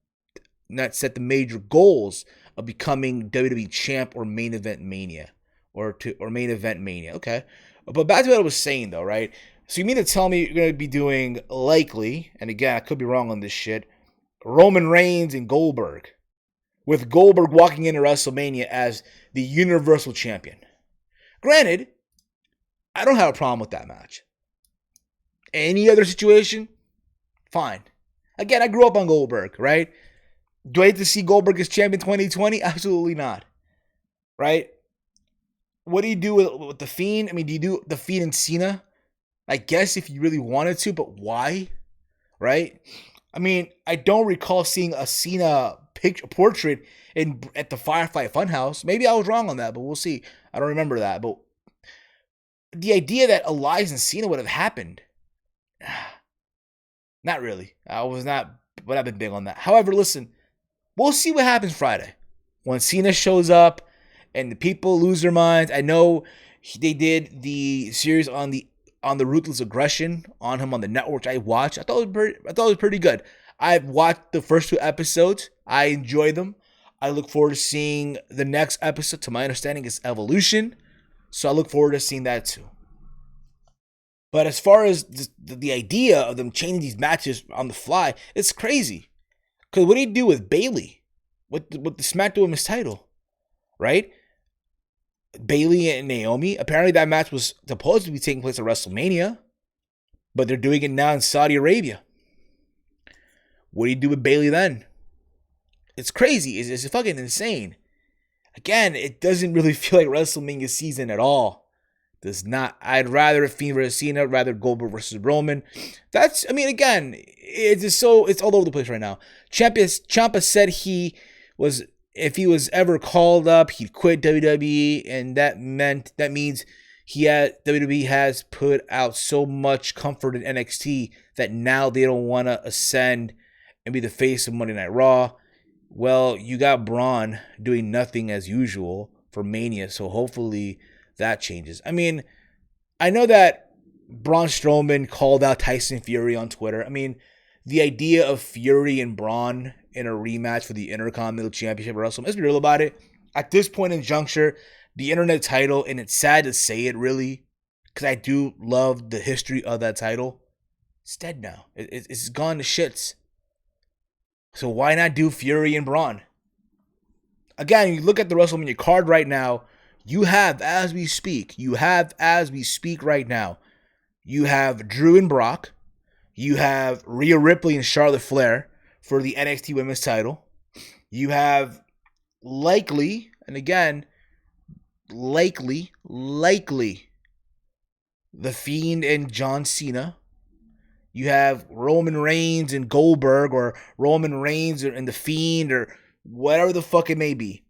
the major goals of becoming WWE champ or main event Mania. Or main event Mania. Okay. But back to what I was saying though, right? So you mean to tell me you're going to be doing likely, and again, I could be wrong on this shit, Roman Reigns and Goldberg, with Goldberg walking into WrestleMania as the Universal Champion. Granted, I don't have a problem with that match. Any other situation, fine. Again, I grew up on Goldberg, right? Do I hate to see Goldberg as champion 2020? Absolutely not. Right? What do you do with The Fiend? I mean, do you do The Fiend and Cena? I guess if you really wanted to, but why? Right? I mean, I don't recall seeing a Cena portrait at the Firefly Funhouse. Maybe I was wrong on that, but we'll see. I don't remember that. But the idea that Elias and Cena would have happened, not really. But I've been big on that. However, listen, we'll see what happens Friday when Cena shows up and the people lose their minds. I know they did the series on the ruthless aggression on him on the network, which I watched. I thought it was pretty good. I've watched the first 2 episodes. I enjoy them. I look forward to seeing the next episode. To my understanding, is Evolution. So I look forward to seeing that too. But as far as the idea of them changing these matches on the fly, it's crazy. Because what do you do with Bayley? With the Smackdown Women's title? Right? Bayley and Naomi. Apparently that match was supposed to be taking place at WrestleMania. But they're doing it now in Saudi Arabia. What do you do with Bayley then? It's crazy. It's fucking insane. Again, it doesn't really feel like WrestleMania season at all. Does not. I'd rather Fiend versus Cena, rather Goldberg versus Roman. Again, it's all over the place right now. Ciampa said if he was ever called up, he'd quit WWE, and that means WWE has put out so much comfort in NXT that now they don't want to ascend and be the face of Monday Night Raw. Well, you got Braun doing nothing as usual for Mania, so hopefully that changes. I mean, I know that Braun Strowman called out Tyson Fury on Twitter. I mean, the idea of Fury and Braun in a rematch for the Intercontinental Championship at WrestleMania, let's be real about it. At this point in juncture, the internet title, and it's sad to say it really, because I do love the history of that title, it's dead now. It's gone to shits. So why not do Fury and Braun? Again, you look at the WrestleMania card right now, you have, as we speak right now, you have Drew and Brock, you have Rhea Ripley and Charlotte Flair for the NXT Women's title, you have likely, The Fiend and John Cena. You have Roman Reigns and Goldberg, or Roman Reigns and The Fiend, or whatever the fuck it may be.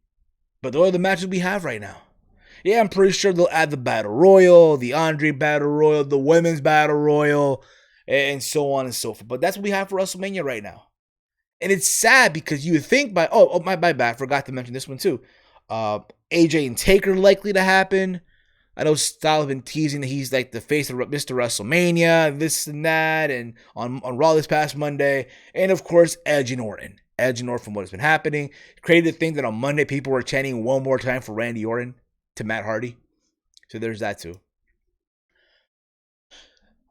But those are the matches we have right now. Yeah, I'm pretty sure they'll add the Battle Royal, the Andre Battle Royal, the Women's Battle Royal, and so on and so forth. But that's what we have for WrestleMania right now. And it's sad because you would think my bad, I forgot to mention this one too. AJ and Taker likely to happen. I know Styles has been teasing that he's like the face of Mr. WrestleMania, this and that, and on Raw this past Monday. And of course, Edge and Orton. Edge and Orton, from what has been happening, created a thing that on Monday people were chanting one more time for Randy Orton to Matt Hardy. So there's that too.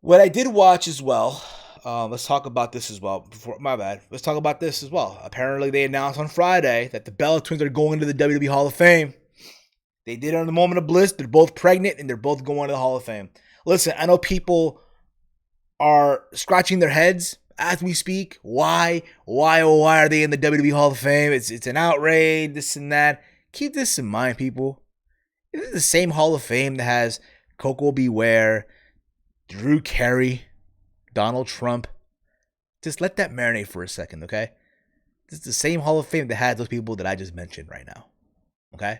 What I did watch as well, let's talk about this as well. Let's talk about this as well. Apparently they announced on Friday that the Bella Twins are going to the WWE Hall of Fame. They did it on the moment of bliss. They're both pregnant and they're both going to the Hall of Fame. Listen, I know people are scratching their heads as we speak. Why are they in the WWE Hall of Fame? It's an outrage, this and that. Keep this in mind, people. This is the same Hall of Fame that has Coco Beware, Drew Carey, Donald Trump. Just let that marinate for a second, okay? This is the same Hall of Fame that has those people that I just mentioned right now, okay?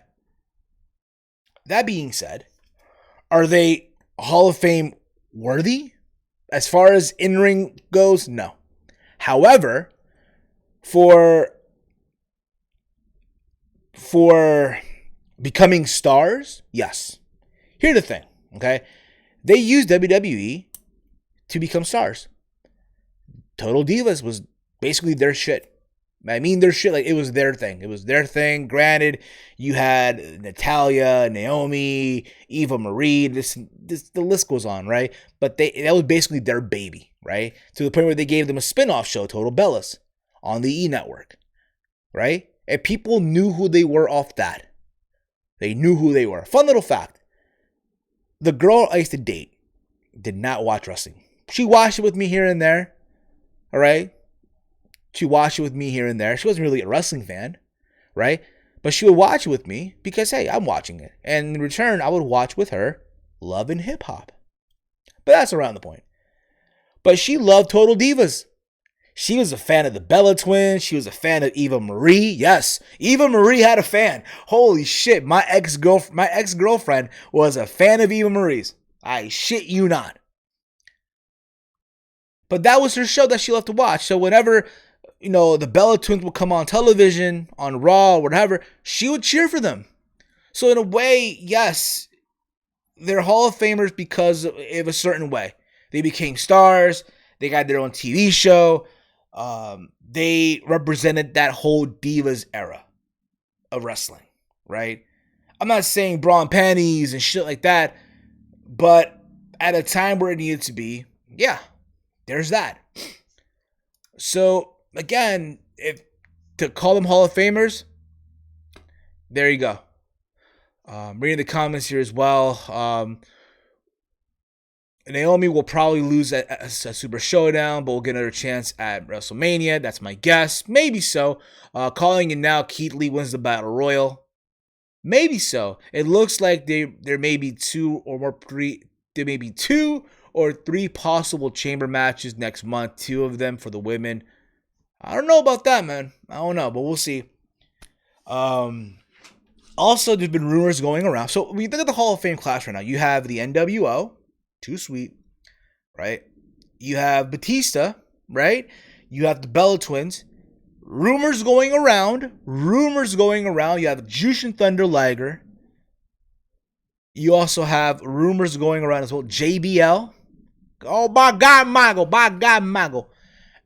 That being said, are they Hall of Fame worthy? As far as in-ring goes, no. However, for becoming stars, yes. Here's the thing, okay? They used WWE to become stars. Total Divas was basically their shit. I mean their shit, like it was their thing. It was their thing. Granted, you had Natalya, Naomi, Eva Marie, this the list goes on, right? But that was basically their baby, right? To the point where they gave them a spin-off show, Total Bellas, on the E! Network, right? And people knew who they were off that. They knew who they were. Fun little fact. The girl I used to date did not watch wrestling. She watched it with me here and there, all right? She watched it with me here and there. She wasn't really a wrestling fan, right? But she would watch it with me because, hey, I'm watching it. And in return, I would watch with her Love and Hip Hop. But that's around the point. But she loved Total Divas. She was a fan of the Bella Twins. She was a fan of Eva Marie. Yes, Eva Marie had a fan. Holy shit, my ex-girlfriend was a fan of Eva Marie's. I shit you not. But that was her show that she loved to watch. So whenever, the Bella Twins would come on television, on Raw, or whatever, she would cheer for them. So in a way, yes, they're Hall of Famers because of a certain way. They became stars. They got their own TV show. They represented that whole Divas era of wrestling, right? I'm not saying bra and panties and shit like that, but at a time where it needed to be, yeah, there's that. So again, if to call them Hall of Famers, there you go. Reading the comments here as well. Naomi will probably lose at a Super Showdown, but we'll get another chance at WrestleMania. That's my guess. Maybe so. Calling it now, Keith Lee wins the Battle Royal. Maybe so. It looks like there may be two or three possible chamber matches next month. 2 of them for the women. I don't know about that, man. I don't know, but we'll see. Also, there's been rumors going around. So when you think of the Hall of Fame class right now, you have the NWO, Too Sweet, right? You have Batista, right? You have the Bella Twins. Rumors going around. You have Jushin Thunder Liger. You also have rumors going around as well. JBL. Oh, by God, Mago.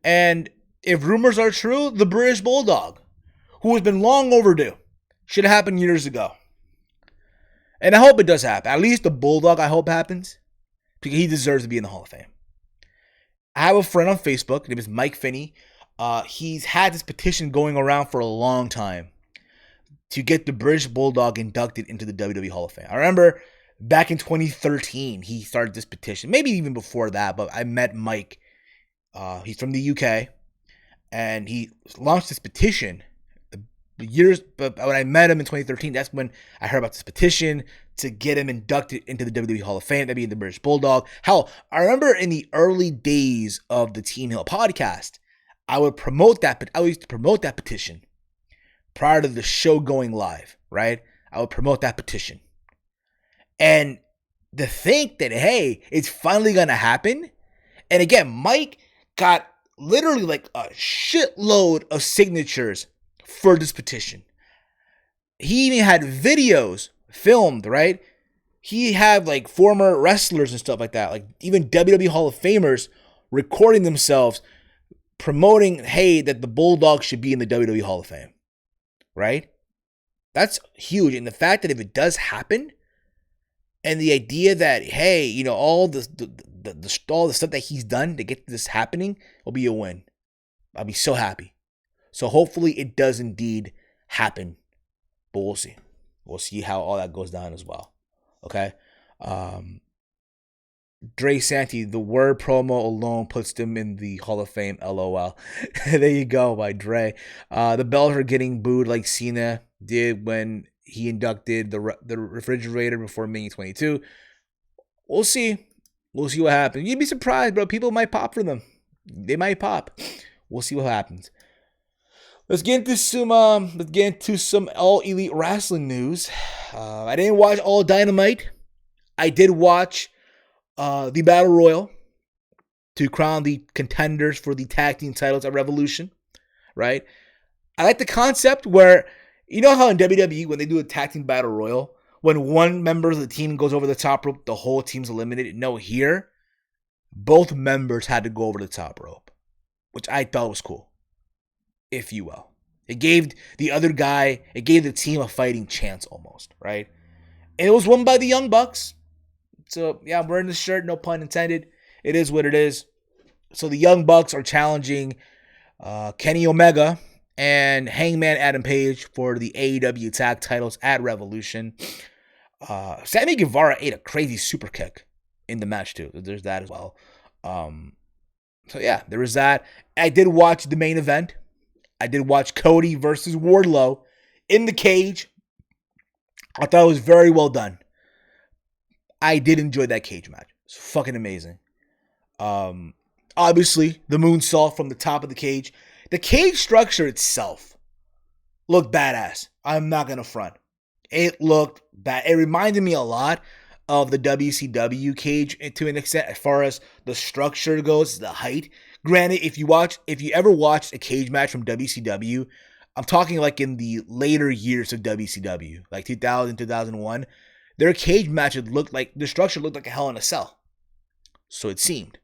And if rumors are true, the British Bulldog, who has been long overdue. Should have happened years ago. And I hope it does happen. At least the Bulldog, I hope happens. Because he deserves to be in the Hall of Fame. I have a friend on Facebook. His name is Mike Finney. He's had this petition going around for a long time to get the British Bulldog inducted into the WWE Hall of Fame. I remember back in 2013, he started this petition. Maybe even before that, but I met Mike. He's from the UK. And he launched this petition but when I met him in 2013, that's when I heard about this petition to get him inducted into the WWE Hall of Fame, that being the British Bulldog. Hell, I remember in the early days of the Team Hill podcast, I used to promote that petition prior to the show going live, right? I would promote that petition. And to think that, hey, it's finally going to happen. And again, Mike got literally like a shitload of signatures for this petition. He even had videos filmed, right? He had like former wrestlers and stuff like that, like even WWE Hall of Famers recording themselves promoting, hey, that the Bulldog should be in the WWE Hall of Fame, right? That's huge. And the fact that if it does happen, and the idea that, hey, all the stuff that he's done to get this happening will be a win. I'll be so happy. So hopefully it does indeed happen. But we'll see. We'll see how all that goes down as well. Okay? Dre Santi, the word promo alone puts them in the Hall of Fame. LOL. There you go, by Dre. The bells are getting booed like Cena did when he inducted the refrigerator before Mania 22. We'll see. We'll see what happens. You'd be surprised, bro. People might pop for them. They might pop. We'll see what happens. Let's get into some All Elite Wrestling news. I didn't watch All Dynamite. I did watch the Battle Royal to crown the contenders for the tag team titles at Revolution, right? I like the concept where, you know how in WWE, when they do a tag team Battle Royal, when one member of the team goes over the top rope, the whole team's eliminated? No, here, both members had to go over the top rope, which I thought was cool, if you will. It gave the team a fighting chance almost, right? And it was won by the Young Bucks. So, yeah, I'm wearing this shirt, no pun intended. It is what it is. So the Young Bucks are challenging Kenny Omega and Hangman Adam Page for the AEW tag titles at Revolution. Sammy Guevara ate a crazy super kick in the match too. There's that as well. So yeah, there was that. I did watch the main event. I did watch Cody versus Wardlow in the cage. I thought it was very well done. I did enjoy that cage match. It's fucking amazing. Obviously, the moonsault from the top of the cage. The cage structure itself looked badass. I'm not going to front. It looked bad. It reminded me a lot of the WCW cage to an extent as far as the structure goes, the height. Granted, if you ever watched a cage match from WCW, I'm talking like in the later years of WCW, like 2000, 2001, their cage matches the structure looked like a Hell in a Cell. So it seemed.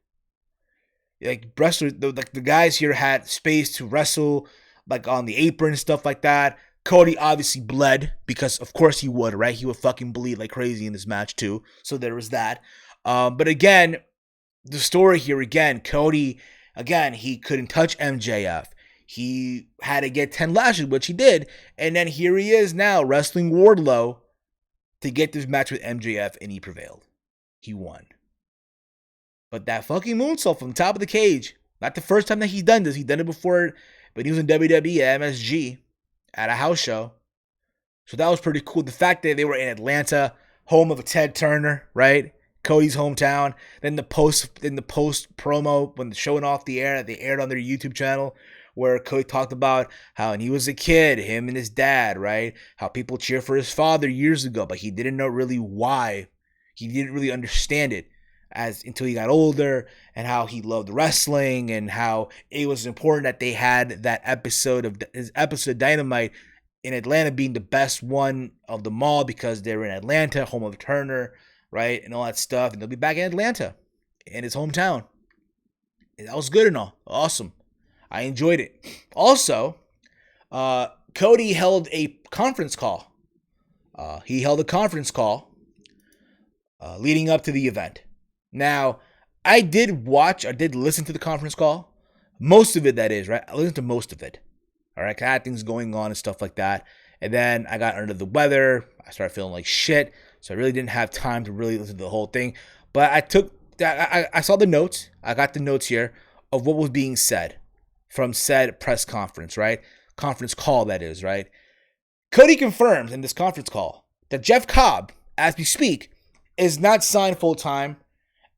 Like wrestlers, like the guys here had space to wrestle, like on the apron and stuff like that. Cody obviously bled because of course he would, right? He would fucking bleed like crazy in this match too. So there was that. But again, the story here again, Cody, again, he couldn't touch MJF. He had to get 10 lashes, which he did. And then here he is now wrestling Wardlow to get this match with MJF, and he prevailed. He won. But that fucking moonsault from the top of the cage, not the first time that he's done this. He's done it before, but he was in WWE at MSG at a house show. So that was pretty cool. The fact that they were in Atlanta, home of a Ted Turner, right? Cody's hometown. Then the post promo when showing off the air that they aired on their YouTube channel, where Cody talked about how when he was a kid, him and his dad, right? How people cheered for his father years ago, but he didn't know really why. He didn't really understand it until he got older, and how he loved wrestling, and how it was important that they had that episode of Dynamite in Atlanta being the best one of them all because they're in Atlanta, home of Turner, right? And all that stuff. And they'll be back in Atlanta, in his hometown. And that was good and all. Awesome. I enjoyed it. Also, Cody held a conference call. He held a conference call leading up to the event. Now, I did listen to the conference call. Most of it, that is, right? I listened to most of it. All right, I had things going on and stuff like that. And then I got under the weather. I started feeling like shit. So I really didn't have time to really listen to the whole thing. But I took that. I saw the notes. I got the notes here of what was being said from said press conference, right? Conference call, that is, right? Cody confirms in this conference call that Jeff Cobb, as we speak, is not signed full-time.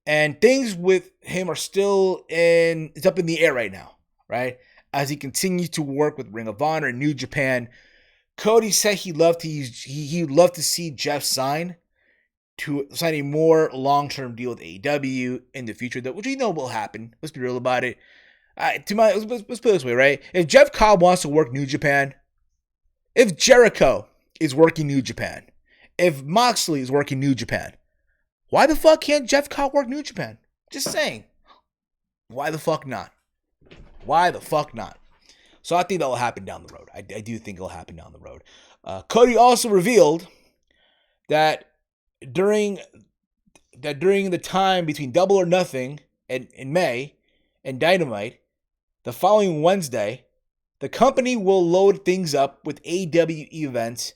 And things with him are still it's up in the air right now, right? As he continues to work with Ring of Honor and New Japan. Cody said he'd love to see Jeff sign a more long-term deal with AEW in the future, which we know will happen. Let's be real about it. Let's put it this way, right? If Jeff Cobb wants to work New Japan, if Jericho is working New Japan, if Moxley is working New Japan, why the fuck can't Jeff Cobb work New Japan? Just saying. Why the fuck not? Why the fuck not? So I think that will happen down the road. I do think it will happen down the road. Cody also revealed that during the time between Double or Nothing in May and Dynamite, the following Wednesday, the company will load things up with AEW events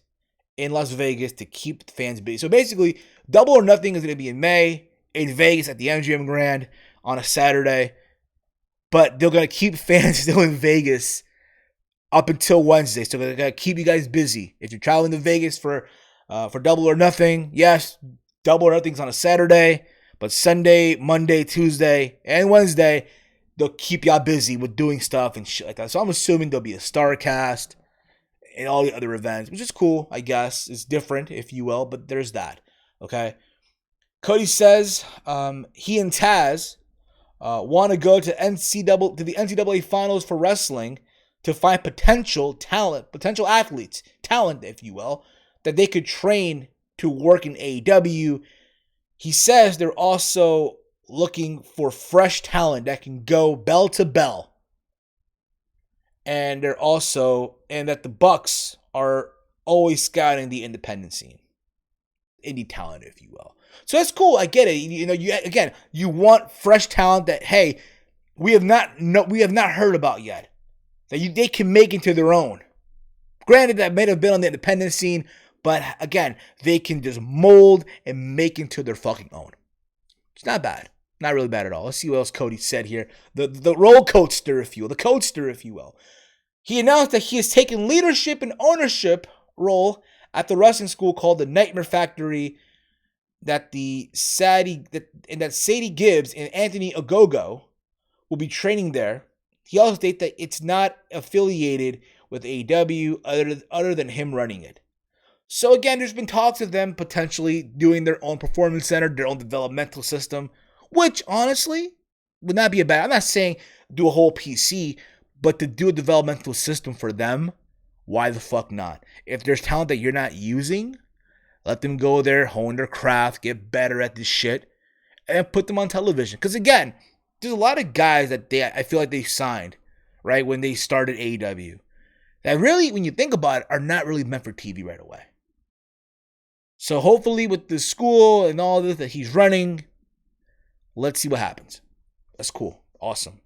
in Las Vegas to keep the fans busy. So basically, Double or Nothing is going to be in May. in Vegas at the MGM Grand on a Saturday. But they're going to keep fans still in Vegas up until Wednesday. So they're going to keep you guys busy. If you're traveling to Vegas for Double or Nothing, yes, Double or Nothing's on a Saturday. But Sunday, Monday, Tuesday, and Wednesday, they'll keep y'all busy with doing stuff and shit like that. So I'm assuming there'll be a star cast and all the other events, which is cool, I guess. It's different, if you will, but there's that. Okay. Cody says he and Taz want to go to the NCAA finals for wrestling to find potential athletes, talent, if you will, that they could train to work in AEW. He says they're also looking for fresh talent that can go bell to bell. And that the Bucks are always scouting the independent scene. Indie talent, if you will. So that's cool. I get it. You want fresh talent that, hey, we have not heard about yet. That they can make into their own. Granted, that may have been on the independent scene, but again, they can just mold and make into their fucking own. It's not bad. Not really bad at all. Let's see what else Cody said here. The roller coaster, if you will. The coaster, if you will. He announced that he has taken leadership and ownership role at the wrestling school called the Nightmare Factory that Sadie Gibbs and Anthony Ogogo will be training there. He also stated that it's not affiliated with AEW other than him running it. So again, there's been talks of them potentially doing their own performance center, their own developmental system, which honestly would not be a bad. I'm not saying do a whole PC, but to do a developmental system for them, why the fuck not? If there's talent that you're not using, let them go there, hone their craft, get better at this shit, and put them on television. Because again, there's a lot of guys that I feel like they signed, right, when they started AEW, that really, when you think about it, are not really meant for TV right away. So hopefully with the school and all this that he's running, let's see what happens. That's cool. Awesome.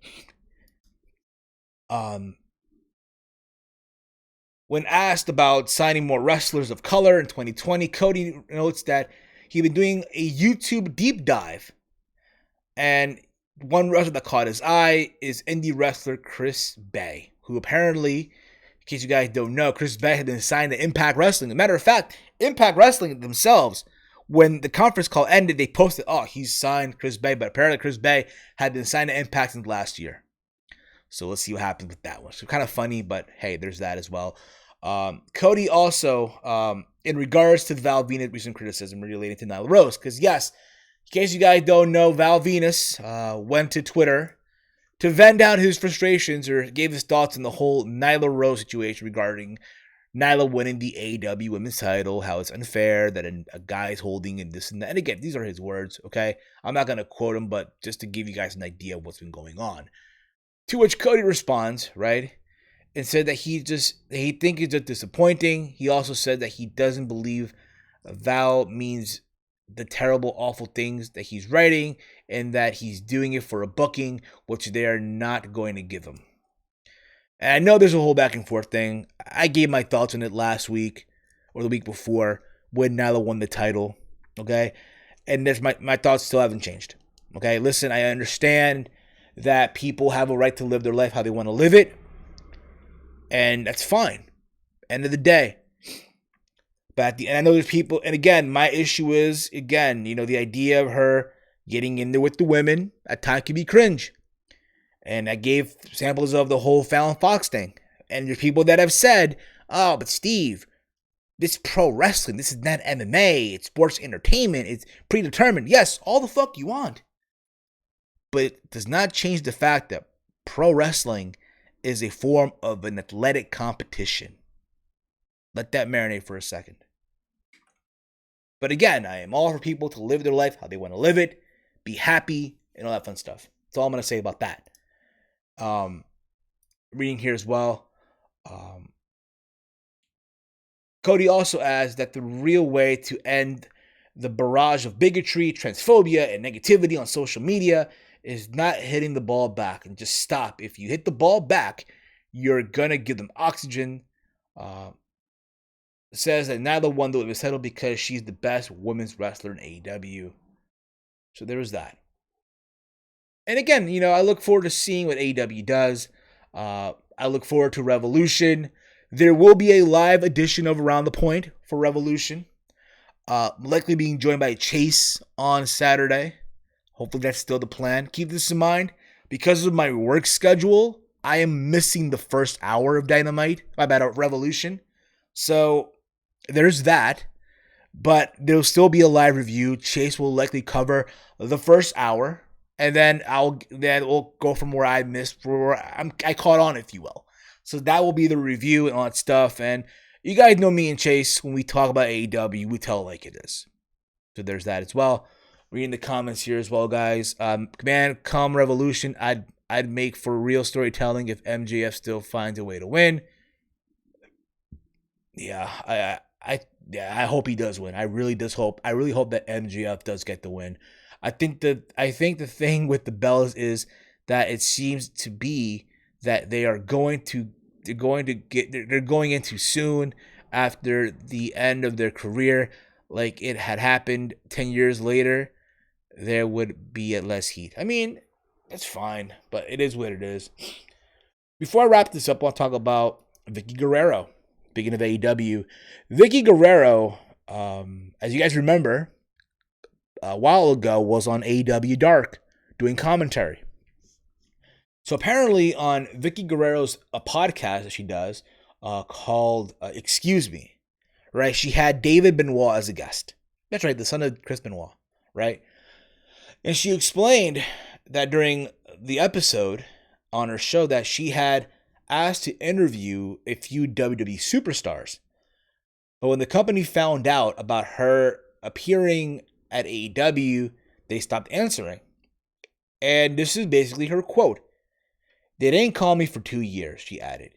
When asked about signing more wrestlers of color in 2020, Cody notes that he'd been doing a YouTube deep dive. And one wrestler that caught his eye is indie wrestler Chris Bay, who apparently, in case you guys don't know, Chris Bay had been signed to Impact Wrestling. As a matter of fact, Impact Wrestling themselves, when the conference call ended, they posted, he's signed Chris Bay. But apparently Chris Bay had been signed to Impact since last year. So let's see what happens with that one. So kind of funny, but hey, there's that as well. Cody also, in regards to Val Venus' recent criticism relating to Nyla Rose, because yes, in case you guys don't know, Val Venus went to Twitter to vent out his frustrations or gave his thoughts on the whole Nyla Rose situation regarding Nyla winning the AEW Women's title, how it's unfair that a guy's holding and this and that. And again, these are his words, okay? I'm not going to quote him, but just to give you guys an idea of what's been going on. To which Cody responds, right, and said that he thinks it's just disappointing. He also said that he doesn't believe Val means the terrible, awful things that he's writing and that he's doing it for a booking, which they are not going to give him. And I know there's a whole back and forth thing. I gave my thoughts on it last week or the week before when Nyla won the title, okay? And there's my thoughts still haven't changed, okay? Listen, I understand that people have a right to live their life how they want to live it. And that's fine. End of the day. But I know there's people, and again, my issue is, again, the idea of her getting in there with the women at times can be cringe. And I gave samples of the whole Fallon Fox thing. And there's people that have said, but Steve, this is pro wrestling. This is not MMA. It's sports entertainment. It's predetermined. Yes, all the fuck you want. But it does not change the fact that pro wrestling is a form of an athletic competition. Let that marinate for a second. But again, I am all for people to live their life how they want to live it, be happy, and all that fun stuff. That's all I'm going to say about that. Reading here as well. Cody also adds that the real way to end the barrage of bigotry, transphobia, and negativity on social media is not hitting the ball back, and just stop. If you hit the ball back, you're going to give them oxygen. Says that Nyla won the women's title because she's the best women's wrestler in AEW. So there was that. And again, I look forward to seeing what AEW does. I look forward to Revolution. There will be a live edition of Around the Point for Revolution. Likely being joined by Chase on Saturday. Hopefully that's still the plan. Keep this in mind. Because of my work schedule, I am missing the first hour of Dynamite. About Revolution. So there's that. But there'll still be a live review. Chase will likely cover the first hour. And then we'll go from where I missed, where I caught on, if you will. So that will be the review and all that stuff. And you guys know me and Chase, when we talk about AEW, we tell it like it is. So there's that as well. Reading the comments here as well, guys. Man, come Revolution, I'd make for real storytelling if MJF still finds a way to win. Yeah, I hope he does win. I really hope that MJF does get the win. I think the thing with the Bellas is that it seems to be that they're going into soon after the end of their career, like it had happened 10 years later, there would be less heat. I mean, that's fine, but it is what it is. Before I wrap this up, I'll talk about Vickie Guerrero. Speaking of AEW, Vickie Guerrero, as you guys remember, a while ago was on AEW Dark doing commentary. So apparently on Vickie Guerrero's podcast that she does called Excuse Me, right? She had David Benoit as a guest. That's right, the son of Chris Benoit, right? And she explained that during the episode on her show that she had asked to interview a few WWE superstars. But when the company found out about her appearing at AEW, they stopped answering. And this is basically her quote. They didn't call me for 2 years, she added.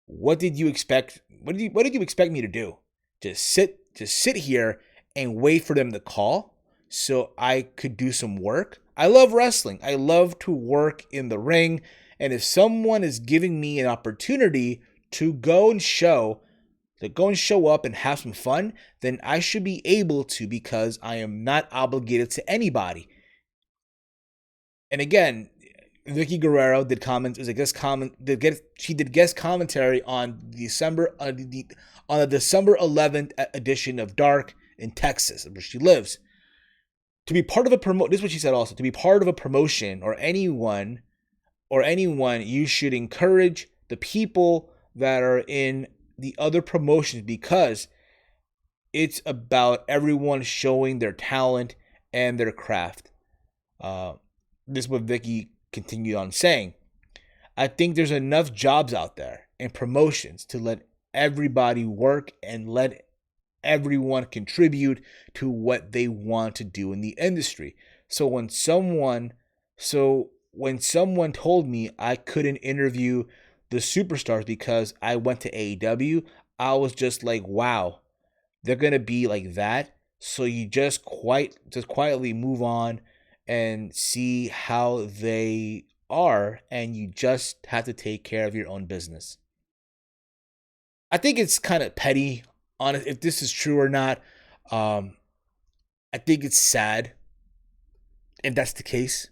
What did you expect? What did you expect me to do? Just sit here and wait for them to call so I could do some work? I love wrestling. I love to work in the ring. And if someone is giving me an opportunity to go and show up and have some fun, then I should be able to, because I am not obligated to anybody. And again, Vickie Guerrero did comments as a guest she did guest commentary on the December 11th edition of Dark in Texas, where she lives. To be part of a this is what she said also. To be part of a promotion or anyone, you should encourage the people that are in the other promotions, because it's about everyone showing their talent and their craft. This is what Vickie continued on saying. I think there's enough jobs out there and promotions to let everybody work and let everyone contribute to what they want to do in the industry. So when someone told me I couldn't interview the superstars because I went to AEW, I was just like, wow, they're going to be like that. So you just quietly move on and see how they are, and you just have to take care of your own business. I think it's kind of petty, honest, if this is true or not. I think it's sad if that's the case.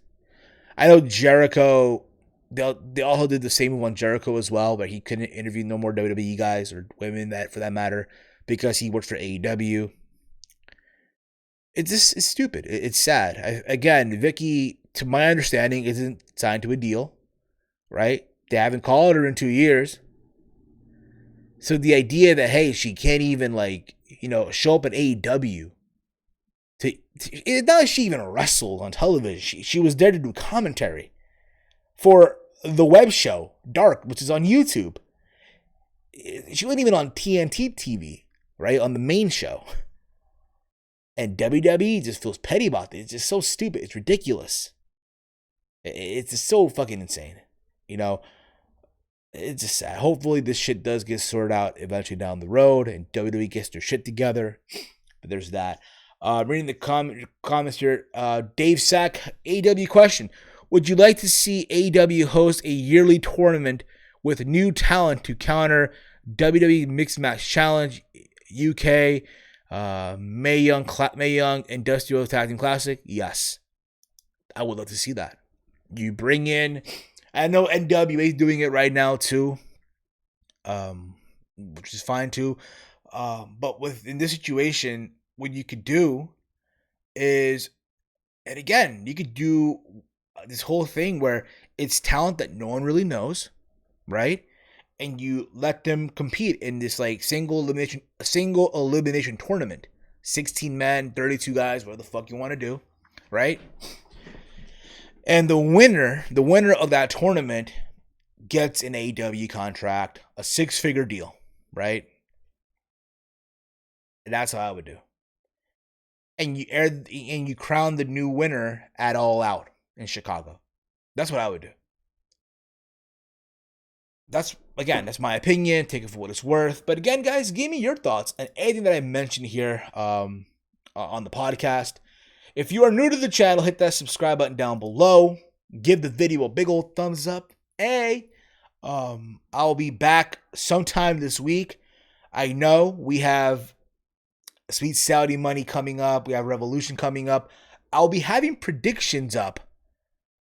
I know Jericho, they also did the same move on Jericho as well, but he couldn't interview no more WWE guys or women, that for that matter, because he worked for AEW. It's stupid. It's sad. Again, Vickie, to my understanding, isn't signed to a deal, right? They haven't called her in 2 years. So the idea that, hey, she can't even show up at AEW. It's not like she even wrestled on television. She was there to do commentary for the web show, Dark, which is on YouTube. She wasn't even on TNT TV, right? On the main show. And WWE just feels petty about it. It's just so stupid. It's ridiculous. It's just so fucking insane. It's just sad. Hopefully this shit does get sorted out eventually down the road and WWE gets their shit together. But there's that. Reading the comments here. Dave Sack, AEW question. Would you like to see AEW host a yearly tournament with new talent to counter WWE Mixed Match Challenge, UK, Mae Young Industrial Tag Team Classic? Yes. I would love to see that. You bring in, I know NWA is doing it right now too, which is fine too. But in this situation, what you could do is, and again, you could do this whole thing where it's talent that no one really knows, right? And you let them compete in this like single elimination tournament. 16 men, 32 guys, whatever the fuck you want to do, right? And the winner of that tournament gets an AEW contract, a 6-figure deal, right? And that's how I would do. And you crown the new winner at All Out in Chicago. That's what I would do. That's my opinion. Take it for what it's worth. But again, guys, give me your thoughts on anything that I mentioned here on the podcast. If you are new to the channel, hit that subscribe button down below. Give the video a big old thumbs up. I'll be back sometime this week. I know we have Sweet Saudi Money coming up. We have Revolution coming up. I'll be having predictions up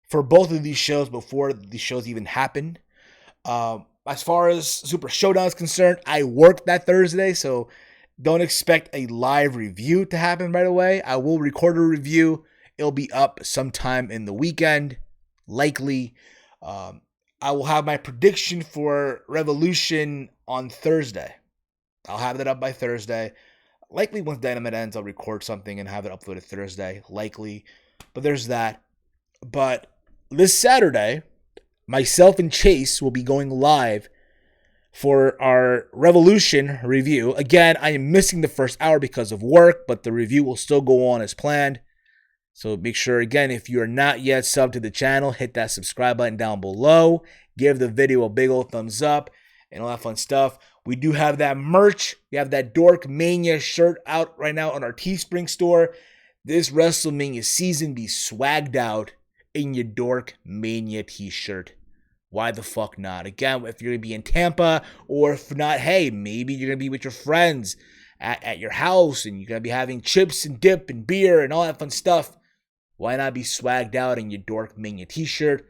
for both of these shows before these shows even happen. As far as Super Showdown is concerned, I work that Thursday, so don't expect a live review to happen right away. I will record a review. It'll be up sometime in the weekend, likely. I will have my prediction for Revolution on Thursday. I'll have that up by Thursday. Likely once Dynamite ends, I'll record something and have it uploaded Thursday. Likely. But there's that. But this Saturday, myself and Chase will be going live for our Revolution review. Again, I am missing the first hour because of work, but the review will still go on as planned. So make sure, again, if you are not yet subbed to the channel, hit that subscribe button down below. Give the video a big old thumbs up and all that fun stuff. We do have that merch. We have that DorkMania shirt out right now on our Teespring store. This WrestleMania season be swagged out in your DorkMania T-Shirt. Why the fuck not? Again, if you're going to be in Tampa, or if not, hey, maybe you're going to be with your friends at your house and you're going to be having chips and dip and beer and all that fun stuff. Why not be swagged out in your DorkMania T-Shirt?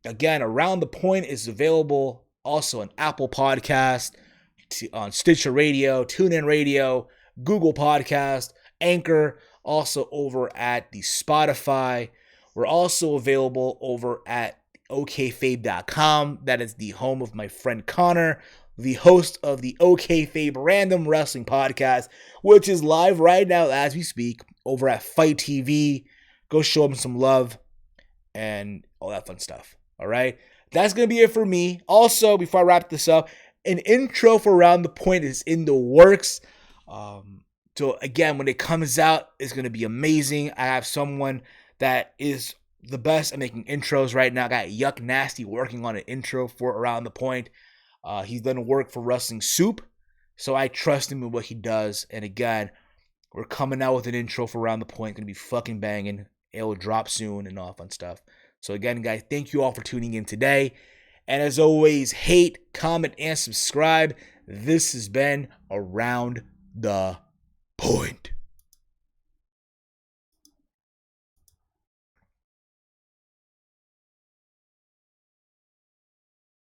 Again, Around the Point is available also on Apple Podcast, on Stitcher Radio, TuneIn Radio, Google Podcast, Anchor, also over at the Spotify. We're also available over at OKFabe.com. That is the home of my friend Connor, the host of the OKFabe Random Wrestling Podcast, which is live right now as we speak over at Fight TV. Go show him some love and all that fun stuff. All right. That's going to be it for me. Also, before I wrap this up, an intro for Around the Point is in the works. So again, when it comes out, it's going to be amazing. I have someone that is the best at making intros right now. I got Yuck Nasty working on an intro for Around the Point. He's done work for Wrestling Soup, so I trust him in what he does. And again, we're coming out with an intro for Around the Point. Going to be fucking banging. It will drop soon and all that fun stuff. So again, guys, thank you all for tuning in today. And as always, hate, comment, and subscribe. This has been Around the Point.